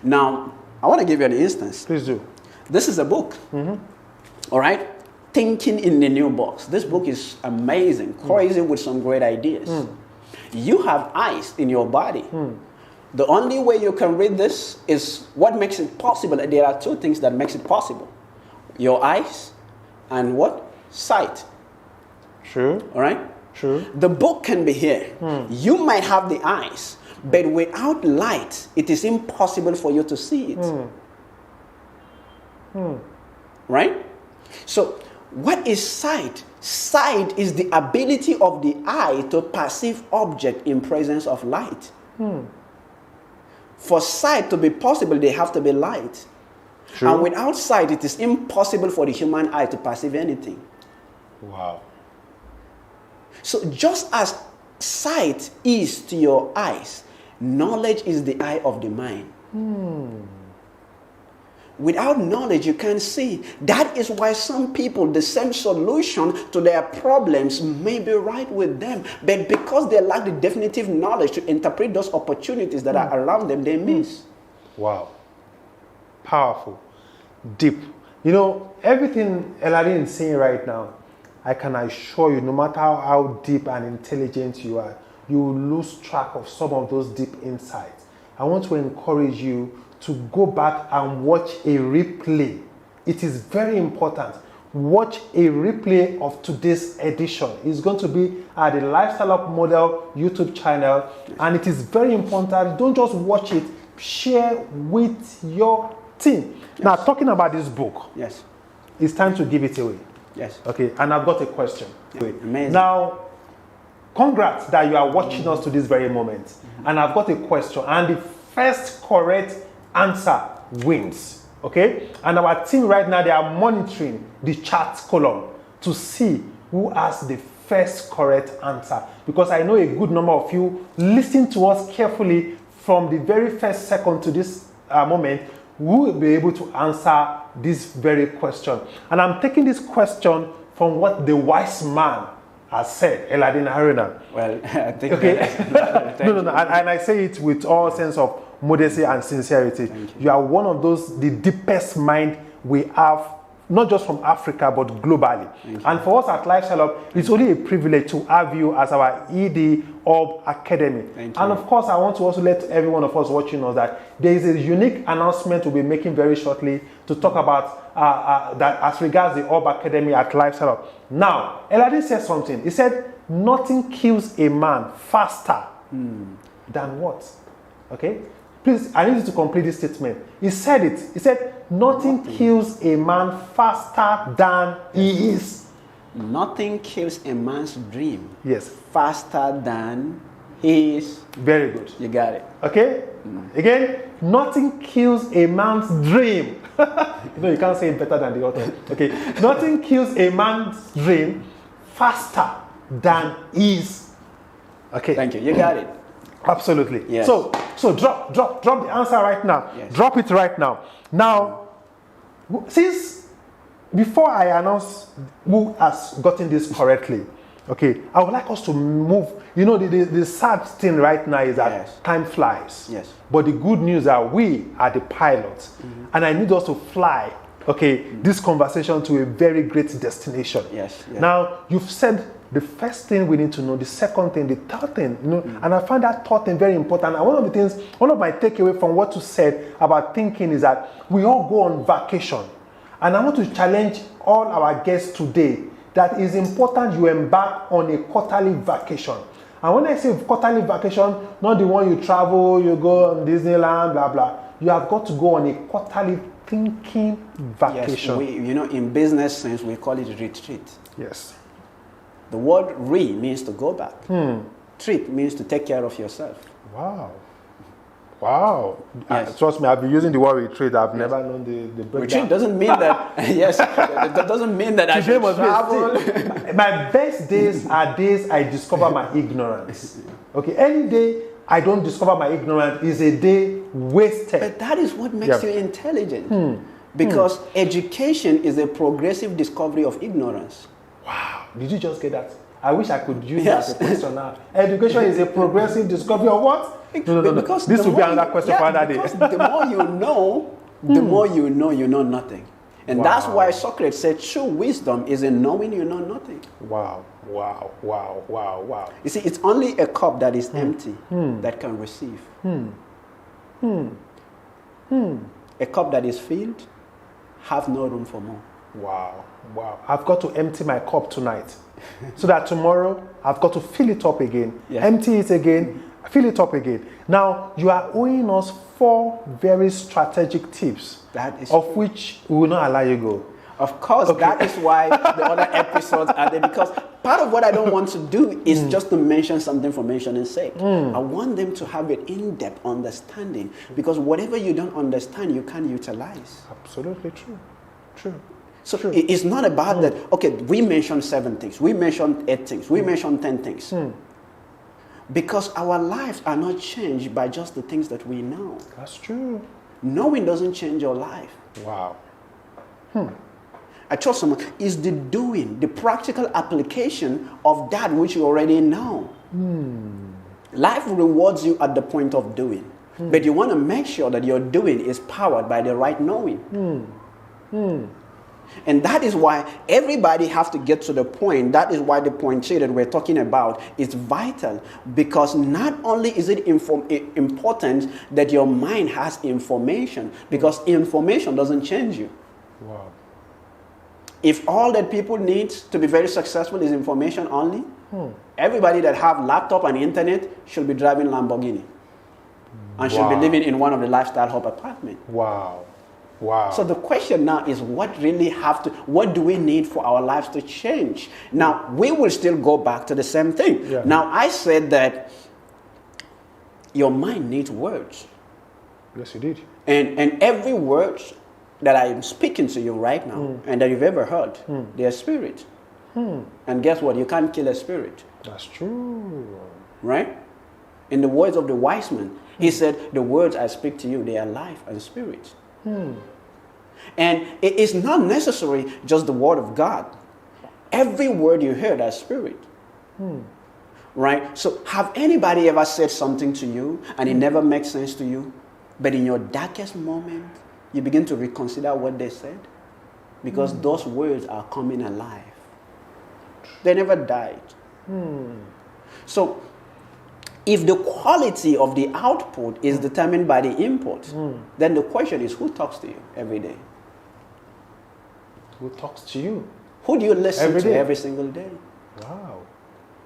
Now, I want to give you an instance. Please do. This is a book, all right? Thinking in the New Box. This book is amazing, crazy with some great ideas. You have eyes in your body. The only way you can read this is what makes it possible. There are two things that makes it possible. Your eyes and what? Sight. True. All right? True. The book can be here. You might have the eyes, But without light, it is impossible for you to see it. Right? So, what is sight? Sight is the ability of the eye to perceive object in presence of light. For sight to be possible, they have to be light. True. And without sight, it is impossible for the human eye to perceive anything. Wow. So just as sight is to your eyes, knowledge is the eye of the mind. Without knowledge, you can't see. That is why some people, the same solution to their problems may be right with them. But because they lack the definitive knowledge to interpret those opportunities that are around them, they miss. Wow. Powerful. Deep. You know, everything Eladin is saying right now, I can assure you, no matter how deep and intelligent you are, you will lose track of some of those deep insights. I want to encourage you to go back and watch a replay. It is very important. Watch a replay of today's edition. It's going to be at the Lifestyle Up Model YouTube channel, and it is very important. Don't just watch it, share with your team. Now, talking about this book, it's time to give it away. Okay, and I've got a question. Amazing. Now, congrats that you are watching us to this very moment. And I've got a question, and the first correct answer wins. Okay, and our team right now, they are monitoring the chat column to see who has the first correct answer, because I know a good number of you listen to us carefully from the very first second to this moment will be able to answer this very question. And I'm taking this question from what the wise man has said, Eladin Haruna. Well, I think no, and I say it with all sense of modesty and sincerity. You are one of those, the deepest mind we have, not just from Africa, but globally. And for us at Lifestyle Up, it's only a privilege to have you as our ED of Academy. And of course, I want to also let every one of us watching us that there is a unique announcement we'll be making very shortly to talk about that as regards the Orb Academy at Lifestyle Up. Now, Eladin said something. He said, nothing kills a man faster than what? Okay? Please, I need you to complete this statement. He said it. He said, nothing kills a man faster than he is. Nothing kills a man's dream. Yes. Faster than he is. Very good. You got it. Okay? Again, nothing kills a man's dream. You can't say it better than the author. Okay. Nothing kills a man's dream faster than his. Okay. Thank you. You got it. Absolutely. Yes. So drop the answer right now. Yes. Drop it right now. Now, since before I announce who has gotten this correctly, okay, I would like us to move. You know, the sad thing right now is that time flies. Yes. But the good news are we are the pilots, and I need us to fly. Okay, this conversation to a very great destination. Yes. Now, you've said the first thing we need to know, the second thing, the third thing, you know, and I find that third thing very important. And one of my takeaway from what you said about thinking is that we all go on vacation. And I want to challenge all our guests today that it's important you embark on a quarterly vacation. And when I say quarterly vacation, not the one you travel, you go on Disneyland, blah, blah. You have got to go on a quarterly thinking vacation. Yes, in business sense, we call it retreat. Yes. The word means to go back. Treat means to take care of yourself. Wow. Yes. Trust me, I've been using the word retreat. I've never known the breakdown. Retreat doesn't mean that, that doesn't mean that I should travel. My best days are days I discover my ignorance. Okay, any day I don't discover my ignorance is a day wasted. But that is what makes you intelligent. Because education is a progressive discovery of ignorance. Wow. Did you just get that? I wish I could use that as a question now. Education is a progressive discovery of what? No. Because this will be another question for another day. Because the more you know, the more you know nothing. And that's why Socrates said true wisdom is in knowing you know nothing. Wow. You see, it's only a cup that is empty that can receive. A cup that is filled have no room for more. Wow. I've got to empty my cup tonight so that tomorrow I've got to fill it up again, empty it again, Fill it up again. Now, you are owing us 4 very strategic tips, That is of true. which we will not allow you go. Of course, that is why the other episodes are there, because part of what I don't want to do is just to mention something for mentioning's sake. I want them to have an in-depth understanding, because whatever you don't understand, you can't utilize. Absolutely true. True. So True. it's not about that, okay, we mentioned 7 things, we mentioned 8 things, we mentioned 10 things. Because our lives are not changed by just the things that we know. That's true. Knowing doesn't change your life. Wow. I trust someone is the doing, the practical application of that which you already know. Life rewards you at the point of doing. But you want to make sure that your doing is powered by the right knowing. And that is why everybody has to get to the point. That is why the point here that we're talking about is vital. Because not only is it important that your mind has information, because information doesn't change you. Wow. If all that people need to be very successful is information only, everybody that have laptop and internet should be driving Lamborghini. And should be living in one of the lifestyle hub apartments. Wow. Wow. So the question now is what do we need for our lives to change? Now, we will still go back to the same thing. Yeah. Now, I said that your mind needs words. Yes, you did. And every word that I am speaking to you right now and that you've ever heard, they are spirit. And guess what? You can't kill a spirit. That's true. Right? In the words of the wise man, he said, the words I speak to you, they are life and spirit. And it is not necessary just the word of God. Every word you hear, that's spirit. Right? So have anybody ever said something to you and it never makes sense to you, but in your darkest moment, you begin to reconsider what they said? Because those words are coming alive. They never died. So if the quality of the output is determined by the input, then the question is, who talks to you every day? Who talks to you? Who do you listen Every to day. every single day? Wow.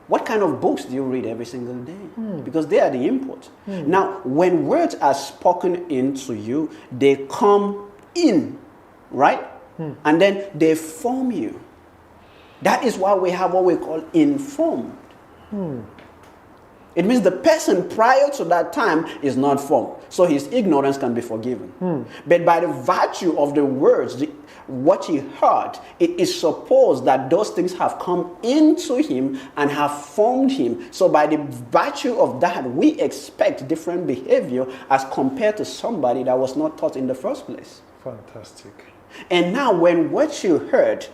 What kind of books do you read every single day? Because they are the input. Now, when words are spoken into you, they come in, right? And then they form you. That is why we have what we call informed. It means the person prior to that time is not formed. So his ignorance can be forgiven. But by the virtue of the words, what he heard, it is supposed that those things have come into him and have formed him. So by the virtue of that, we expect different behavior as compared to somebody that was not taught in the first place. Fantastic. And now when what you heard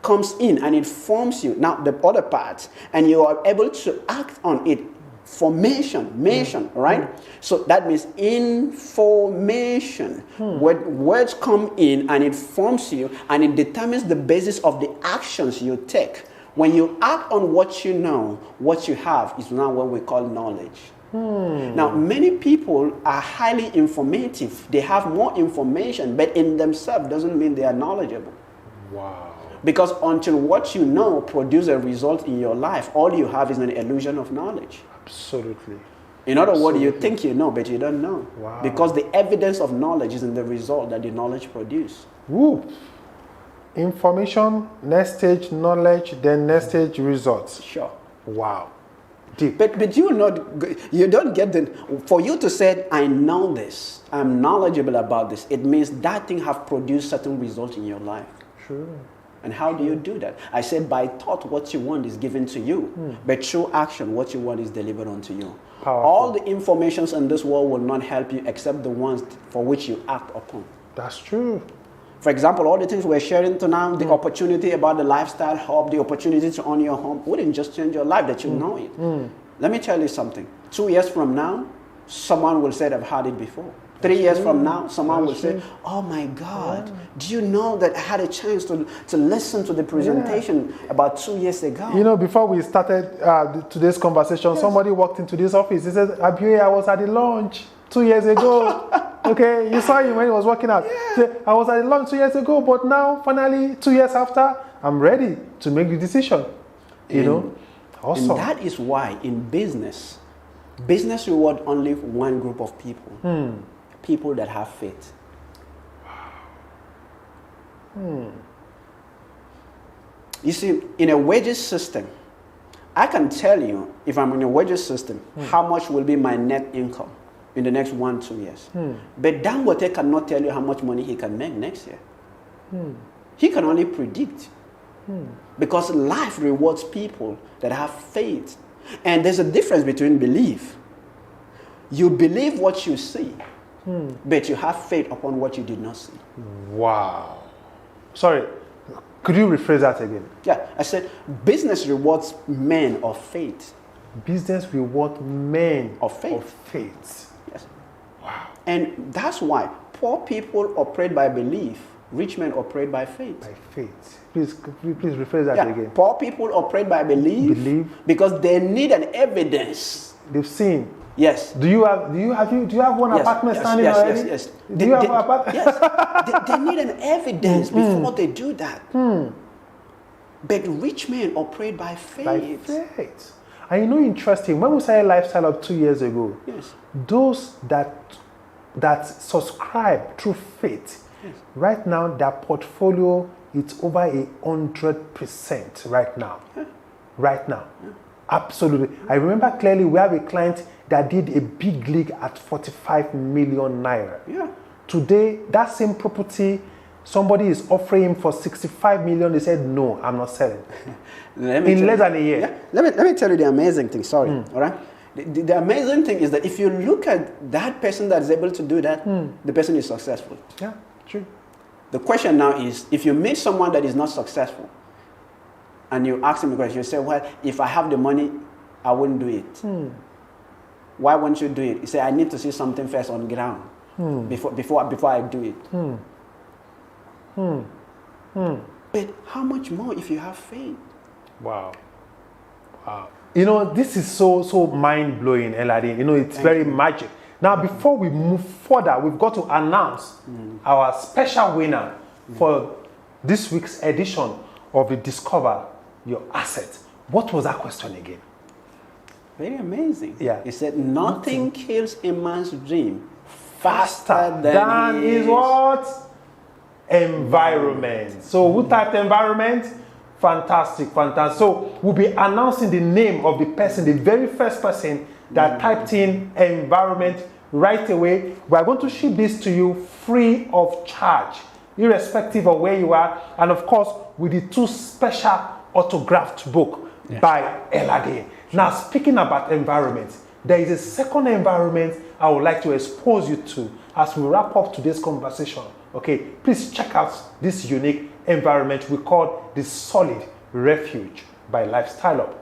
comes in and it forms you, now the other part, and you are able to act on it, formation, right? So that means information. When words come in and it forms you and it determines the basis of the actions you take. When you act on what you know, what you have is now what we call knowledge. Now, many people are highly informative. They have more information, but in themselves doesn't mean they are knowledgeable. Wow. Because until what you know produces a result in your life, all you have is an illusion of knowledge. Absolutely. In other words, you think you know, but you don't know. Wow. Because the evidence of knowledge is in the result that the knowledge produces. Woo. Information, next stage knowledge, then next stage results. Sure. Wow. Deep. But you don't get the, for you to say, I know this, I'm knowledgeable about this, it means that thing have produced certain results in your life. True. And how do you do that? I said by thought, what you want is given to you. But through action, what you want is delivered unto you. Powerful. All the informations in this world will not help you except the ones for which you act upon. That's true. For example, all the things we're sharing to now, the opportunity about the lifestyle hub, the opportunity to own your home, wouldn't just change your life that you know it. Let me tell you something. 2 years from now, someone will say, I've had it before. 3 years from now, someone will say, oh my God, do you know that I had a chance to listen to the presentation about 2 years ago? You know, before we started today's conversation, somebody walked into this office. He said, Abue, I was at the lunch 2 years ago. Okay, you saw him when he was working out. So, I was at the lunch 2 years ago, but now, finally, 2 years after, I'm ready to make the decision. You know? Awesome. And that is why in business, Business reward only one group of people. People that have faith. You see, in a wages system, I can tell you, if I'm in a wages system, how much will be my net income in the next 1-2 years. But Dangote cannot tell you how much money he can make next year. He can only predict. Because life rewards people that have faith. And there's a difference between belief. You believe what you see, but you have faith upon what you did not see. Wow. Sorry, could you rephrase that again? Yeah, I said business rewards men of faith. Business rewards men of faith. Of faith. Yes. Wow. And that's why poor people operate by belief. Rich men operate by faith. By faith. Please rephrase that again. Poor people operate by belief. Because they need an evidence. They've seen. Yes. Do you have one apartment standing already? Yes. Do you have one apartment? Yes. They need an evidence before they do that. But rich men operate by faith. By faith. And you know, interesting, when we started Lifestyle Up 2 years ago, those that subscribe through faith, right now their portfolio is over 100% right now. Right now. Absolutely. I remember clearly we have a client that did a big league at 45 million naira. Today, that same property, somebody is offering him for 65 million. He said, no, I'm not selling. In less than a year. Yeah. Let me tell you the amazing thing. Sorry. All right. The amazing thing is that if you look at that person that is able to do that, the person is successful. Yeah, true. The question now is, if you meet someone that is not successful, and you ask him a question, you say, well, if I have the money, I wouldn't do it. Why won't you do it? You say, I need to see something first on the ground before I do it. But how much more if you have faith? Wow. You know, this is so mind-blowing, Eladin. You know, it's very magic. Now, before we move further, we've got to announce our special winner for this week's edition of the Discover Your Asset. What was that question again? Very amazing. Yeah. He said, nothing kills a man's dream faster than his what? Environment. So who typed environment? Fantastic. So we'll be announcing the name of the person, the very first person that typed in environment right away. We're going to ship this to you free of charge, irrespective of where you are. And of course, with the 2 special autographed book by Elade. Now, speaking about environment, there is a second environment I would like to expose you to as we wrap up today's conversation. Okay, please check out this unique environment we call the Solid Refuge by Lifestyle Up.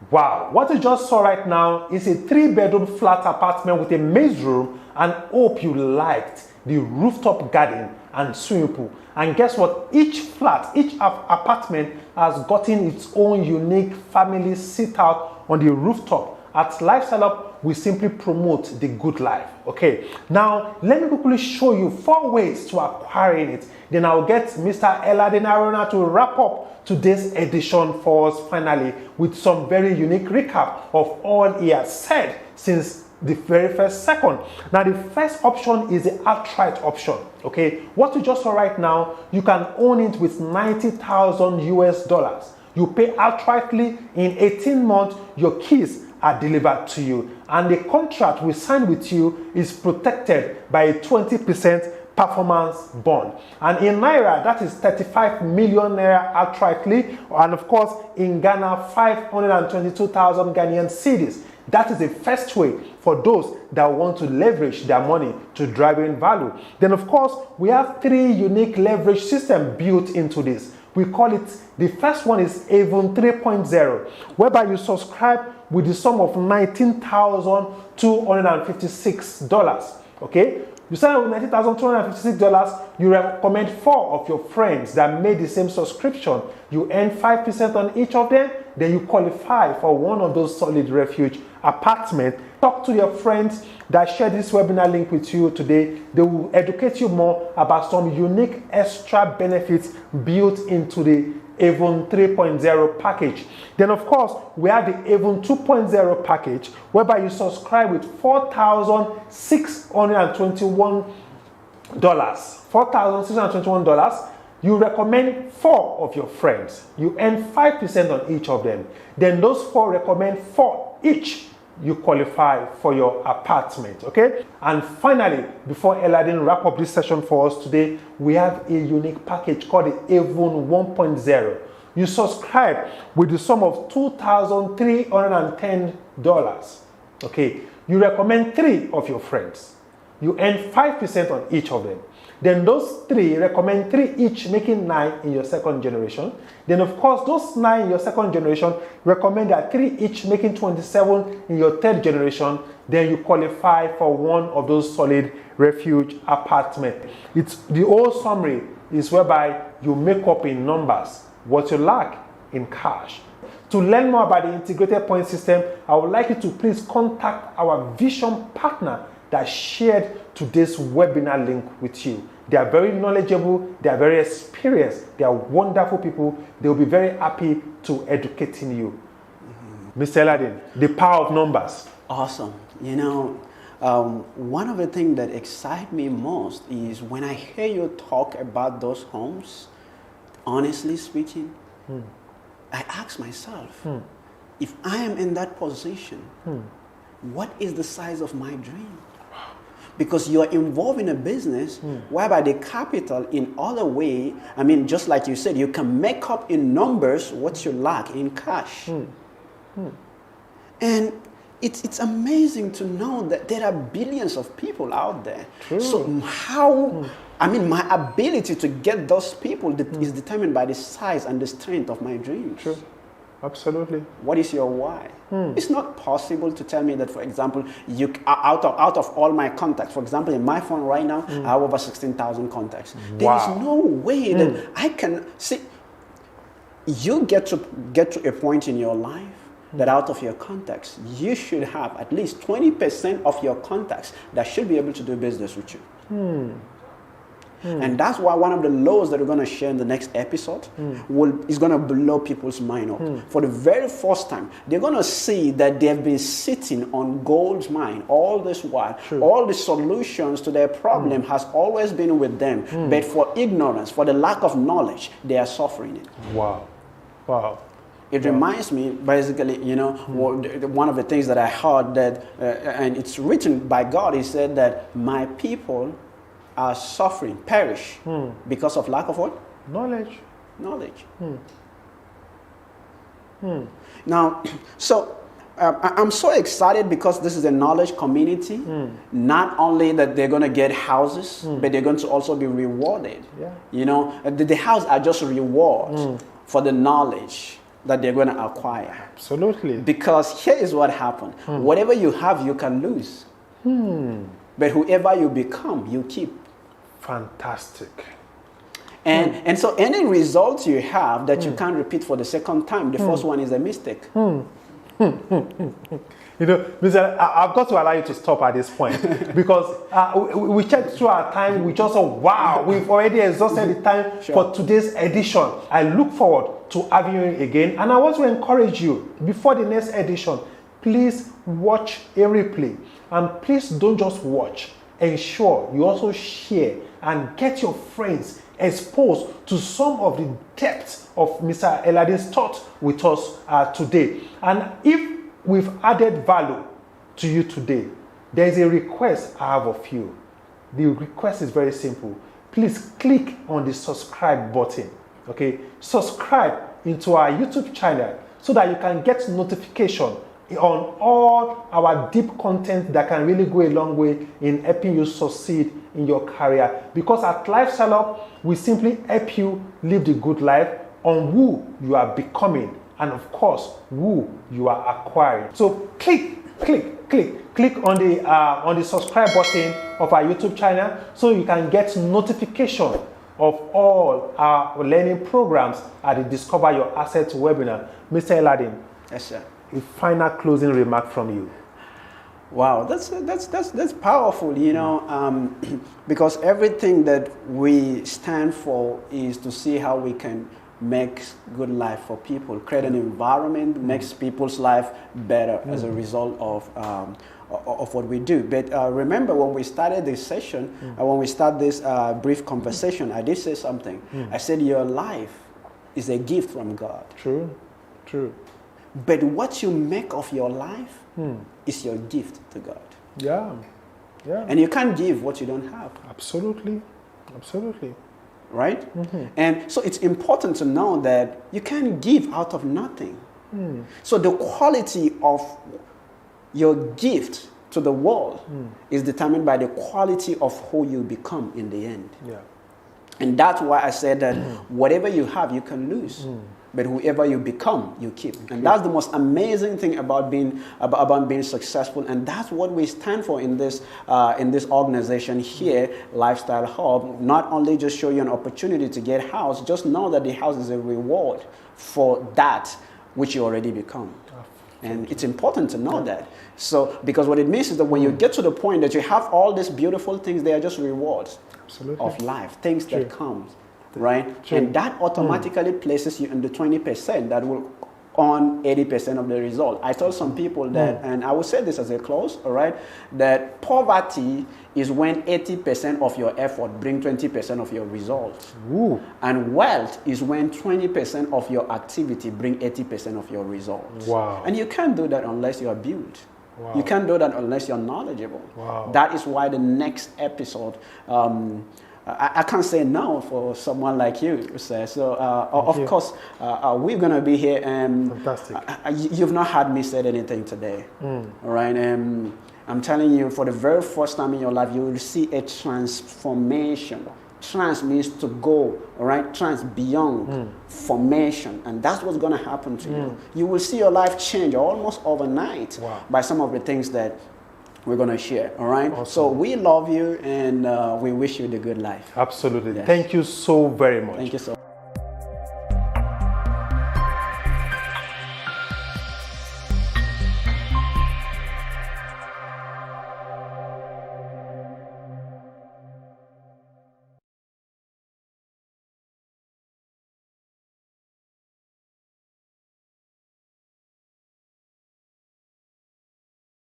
Wow, what you just saw right now is a 3-bedroom flat apartment with a maze room, and hope you liked the rooftop garden and swimming pool. And guess what? Each flat, each apartment has gotten its own unique family sit out on the rooftop. At Lifestyle Up, we simply promote the good life. Okay, now let me quickly show you 4 ways to acquiring it. Then I'll get Mr. Eladin Arona to wrap up today's edition for us finally with some very unique recap of all he has said since the very first second. Now, the first option is the outright option. Okay, what you just saw right now, you can own it with $90,000 US. You pay outrightly. In 18 months, your keys are delivered to you, and the contract we sign with you is protected by a 20% performance bond. And in Naira, that is 35 million Naira outrightly, and of course in Ghana, 522,000 Ghanaian cedis. That is the first way for those that want to leverage their money to drive in value. Then of course, we have 3 unique leverage systems built into this. We call it, the first one is Avon 3.0, whereby you subscribe with the sum of $19,256. Okay? You sign up with $19,256, you recommend 4 of your friends that made the same subscription. You earn 5% on each of them, then you qualify for one of those solid refuge apartments. Talk to your friends that share this webinar link with you today. They will educate you more about some unique extra benefits built into the Avon 3.0 package. Then of course, we have the Avon 2.0 package, whereby you subscribe with $4,621. You recommend 4 of your friends. You earn 5% on each of them. Then those 4 recommend 4 each. You qualify for your apartment, okay? And finally, before Eladin wrap up this session for us today, we have a unique package called the Avon 1.0. You subscribe with the sum of $2,310, okay? You recommend 3 of your friends. You earn 5% on each of them. Then those 3 recommend 3 each, making 9 in your second generation. Then of course, those 9 in your second generation recommend that 3 each, making 27 in your third generation. Then you qualify for one of those solid refuge apartments. It's the whole summary is whereby you make up in numbers what you lack in cash. To learn more about the integrated point system, I would like you to please contact our vision partner that shared today's webinar link with you. They are very knowledgeable, they are very experienced, they are wonderful people. They will be very happy to educating you. Mr. Eladin, the power of numbers. Awesome. You know, one of the things that excites me most is when I hear you talk about those homes, honestly speaking, I ask myself, if I am in that position, what is the size of my dream? Because you're involved in a business whereby the capital in other way, I mean, just like you said, you can make up in numbers what you lack in cash. And it's amazing to know that there are billions of people out there. True. So how, I mean, my ability to get those people is determined by the size and the strength of my dreams. True. Absolutely. What is your why? It's not possible to tell me that, for example, you out of all my contacts, for example, in my phone right now, I have over 16,000 contacts. Wow. There is no way that I can see. You get to a point in your life that out of your contacts, you should have at least 20% of your contacts that should be able to do business with you. And that's why one of the laws that we're going to share in the next episode is going to blow people's mind up. For the very first time, they're going to see that they've been sitting on gold's mine all this while. True. All the solutions to their problem has always been with them. But for ignorance, for the lack of knowledge, they are suffering it. Wow. Wow. It reminds me, basically, you know, one of the things that I heard that, and it's written by God, he said that my people are suffering, perish, because of lack of what? Knowledge. Knowledge. Now, so I'm so excited because this is a knowledge community. Not only that they're going to get houses, but they're going to also be rewarded. Yeah. You know, the house are just rewards for the knowledge that they're going to acquire. Absolutely. Because here is what happened. Whatever you have, you can lose. But whoever you become, you keep. Fantastic. And so any results you have that you can't repeat for the second time, the first one is a mistake. You know, Mr. I've got to allow you to stop at this point because we checked through our time. We just saw, wow, we've already exhausted the time for today's edition. I look forward to having you again. And I want to encourage you, before the next edition, please watch a replay. And please don't just watch. Ensure you also share and get your friends exposed to some of the depths of Mr. Eladin's thought with us today. And if we've added value to you today, there is a request I have of you. The request is very simple. Please click on the subscribe button. Okay, subscribe into our YouTube channel so that you can get notification on all our deep content that can really go a long way in helping you succeed in your career. Because at Lifestyle Up, we simply help you live the good life on who you are becoming and of course who you are acquiring. So click on the subscribe button of our YouTube channel so you can get notification of all our learning programs at the Discover Your Assets webinar. Mr. Eladin. Yes, sir. A final closing remark from you. Wow, that's powerful, you know, because everything that we stand for is to see how we can make good life for people, create an environment that makes people's life better as a result of what we do. But remember, when we started this session, when we start this brief conversation, I did say something. I said your life is a gift from God. True. But what you make of your life is your gift to God. Yeah. And you can't give what you don't have. Absolutely. Right? And so it's important to know that you can't give out of nothing. So the quality of your gift to the world is determined by the quality of who you become in the end. Yeah. And that's why I said that whatever you have, you can lose. But whoever you become, you keep. And that's the most amazing thing about being successful. And that's what we stand for in this organization here, Lifestyle Hub. Not only just show you an opportunity to get house, just know that the house is a reward for that which you already become. And it's important to know that. So, because what it means is that when you get to the point that you have all these beautiful things, they are just rewards of life, things that come. Right? True. And that automatically places you in the 20% that will earn 80% of the result. I told some people that, and I will say this as a close, all right, that poverty is when 80% of your effort bring 20% of your results. And wealth is when 20% of your activity bring 80% of your results. Wow. And you can't do that unless you are built. Wow. You can't do that unless you're knowledgeable. Wow. That is why the next episode, I can't say no for someone like you, sir. So, of course, we're going to be here. Fantastic. You've not heard me say anything today. All right? I'm telling you, for the very first time in your life, you will see a transformation. Trans means to go, all right? Trans, beyond formation. And that's what's going to happen to you. You will see your life change almost overnight by some of the things that we're going to share, all right? Awesome. So we love you and we wish you the good life. Absolutely. Yes. Thank you so very much. Thank you so much.